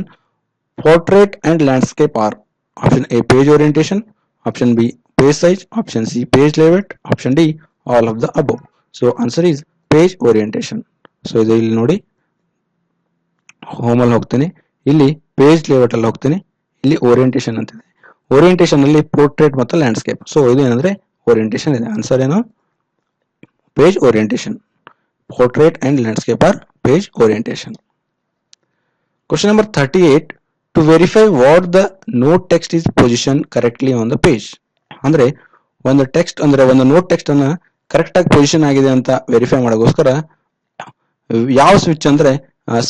Portrait and landscape are option A page orientation, option B page size, option C page layout, option D all of the above. So answer is page orientation. So ಇದು ಇಲ್ಲಿ ನೋಡಿ, ಹೋಮ್ ಅಲ್ಲಿ ಹೋಗ್ತೀನಿ, ಇಲ್ಲಿ ಪೇಜ್ ಲೇಔಟ್ ಅಲ್ಲಿ ಹೋಗ್ತೀನಿ, ಇಲ್ಲಿ ಓರಿಯಂಟೇಶನ್ ಅಂತಿದೆ. ಓರಿಯಂಟೇಶನ್ ಅಲ್ಲಿ ಪೋರ್ಟ್ರೇಟ್ ಮತ್ತು ಲ್ಯಾಂಡ್ಸ್ಕೇಪ್. ಸೊ ಇದು ಏನಂದ್ರೆ ಓರಿಯಂಟೇಶನ್ ಇದೆ. ಆನ್ಸರ್ ಏನು? Page orientation. Portrait and landscape are page orientation. Question number 38. To verify what the note text is positioned correctly on the page. ಅಂದ್ರೆ ಒಂದು ಟೆಕ್ಸ್ಟ್ ಅಂದ್ರೆ ಒಂದು ನೋಟ್ ಟೆಕ್ಸ್ಟ್ ಅನ್ನ ಕರೆಕ್ಟ್ ಆಗಿ ಪೊಸಿಷನ್ ಆಗಿದೆ ಅಂತ ವೆರಿಫೈ ಮಾಡೋಗೋಸ್ಕರ ಯಾವ ಸ್ವಿಚ್ ಅಂದ್ರೆ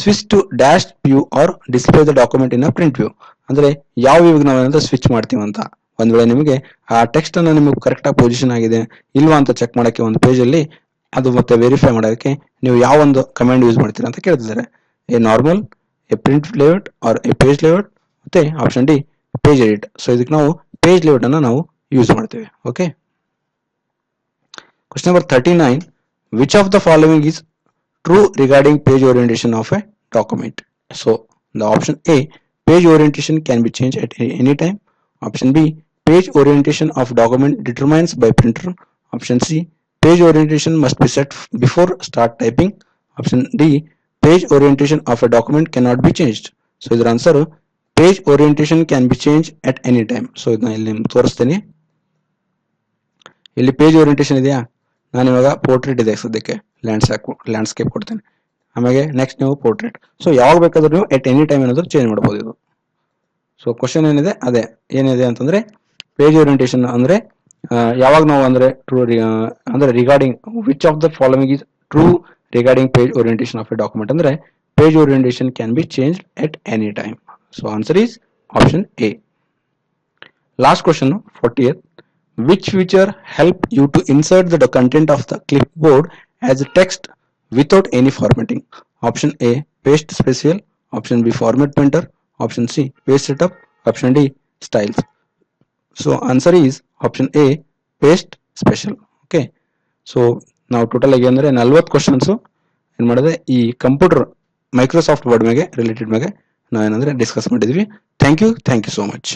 switch to dash view or display the document in a print view. ಅಂದ್ರೆ ಯಾವ ವ್ಯೂಗೆ ನಾವು ಸ್ವಿಚ್ ಮಾಡ್ತೀವಿ ಅಂತ. ಒಂದ್ ವೇಳೆ ನಿಮಗೆ ಆ ಟೆಕ್ಸ್ಟ್ ಅನ್ನ ನಿಮಗೆ ಕರೆಕ್ಟ್ ಆಗಿ ಪೊಸಿಷನ್ ಆಗಿದೆ ಇಲ್ವಾ ಅಂತ ಚೆಕ್ ಮಾಡಕ್ಕೆ ಒಂದು ಪೇಜ್ ಅಲ್ಲಿ ಅದು ಮತ್ತೆ ವೆರಿಫೈ ಮಾಡೋದಕ್ಕೆ ನೀವು ಯಾವ ಒಂದು ಕಮಾಂಡ್ ಯೂಸ್ ಮಾಡ್ತೀರಾ ಅಂತ ಕೇಳ್ತಿದ್ದಾರೆ. A normal, A print layout or A page layout, ಮತ್ತೆ option D page edit. So ಇದಕ್ಕೆ ನಾವು ಪೇಜ್ ಲೇಔಟ್ ಅನ್ನ ನಾವು ಯೂಸ್ ಮಾಡ್ತೇವೆ. Okay, question number 39. Which of the following is true regarding page orientation of a document? So the option A page orientation can be changed at any time. Option B page orientation of document determines by printer. Option C page orientation must be set before start typing. Option D page orientation of a document cannot be changed. So ಇದರ answer page orientation can be changed at any time. So ಇದನ್ನ ಇಲ್ಲಿ ತೋರಿಸ್ತೇನೆ. ಇಲ್ಲಿ ಪೇಜ್ ಓರಿಯಂಟೇಶನ್ ಇದೆಯಾ, ನಾನು ಇವಾಗ ಪೋರ್ಟ್ರೇಟ್ ಇದೆ ಸದ್ಯಕ್ಕೆ, ಲ್ಯಾಂಡ್ಸ್ಕೇಪ್ ಕೊಡ್ತೇನೆ. ಆಮೇಲೆ ನೆಕ್ಸ್ಟ್ ನೀವು ಪೋರ್ಟ್ರೇಟ್. ಸೊ ಯಾವಾಗ ಬೇಕಾದ್ರೂ ನೀವು ಎಟ್ ಎನಿ ಟೈಮ್ ಏನಾದರೂ ಚೇಂಜ್ ಮಾಡ್ಬೋದು ಇದು. ಸೊ ಕ್ವಶನ್ ಏನಿದೆ ಅದೇ ಏನಿದೆ ಅಂತಂದ್ರೆ ಪೇಜ್ ಓರಿಯಂಟೇಶನ್ ಅಂದ್ರೆ ಯಾವಾಗ ನಾವು ಅಂದ್ರೆ ಟ್ರೂ ಅಂದ್ರೆ regarding which of the following is true regarding page orientation of a document ಅಂದ್ರೆ page orientation can be changed at any time. So answer is option A. Last question, 40th. Which feature help you to insert the content of the clipboard as text without any formatting? Option A paste special, option B format painter, option C paste setup, option D styles. So answer is option A paste special. Okay, so ನಾವು ಟೋಟಲ್ ಆಗಿ ಅಂದ್ರೆ 40 ಕ್ವಶನ್ಸ್ ಏನ್ ಮಾಡಿದೆ ಈ ಕಂಪ್ಯೂಟರ್ ಮೈಕ್ರೋಸಾಫ್ಟ್ ವರ್ಡ್ ಮೇಲೆ ರಿಲೇಟೆಡ್ ಮೇಲೆ ನಾವೇನಂದ್ರೆ ಡಿಸ್ಕಸ್ ಮಾಡಿದ್ವಿ. Thank you so much.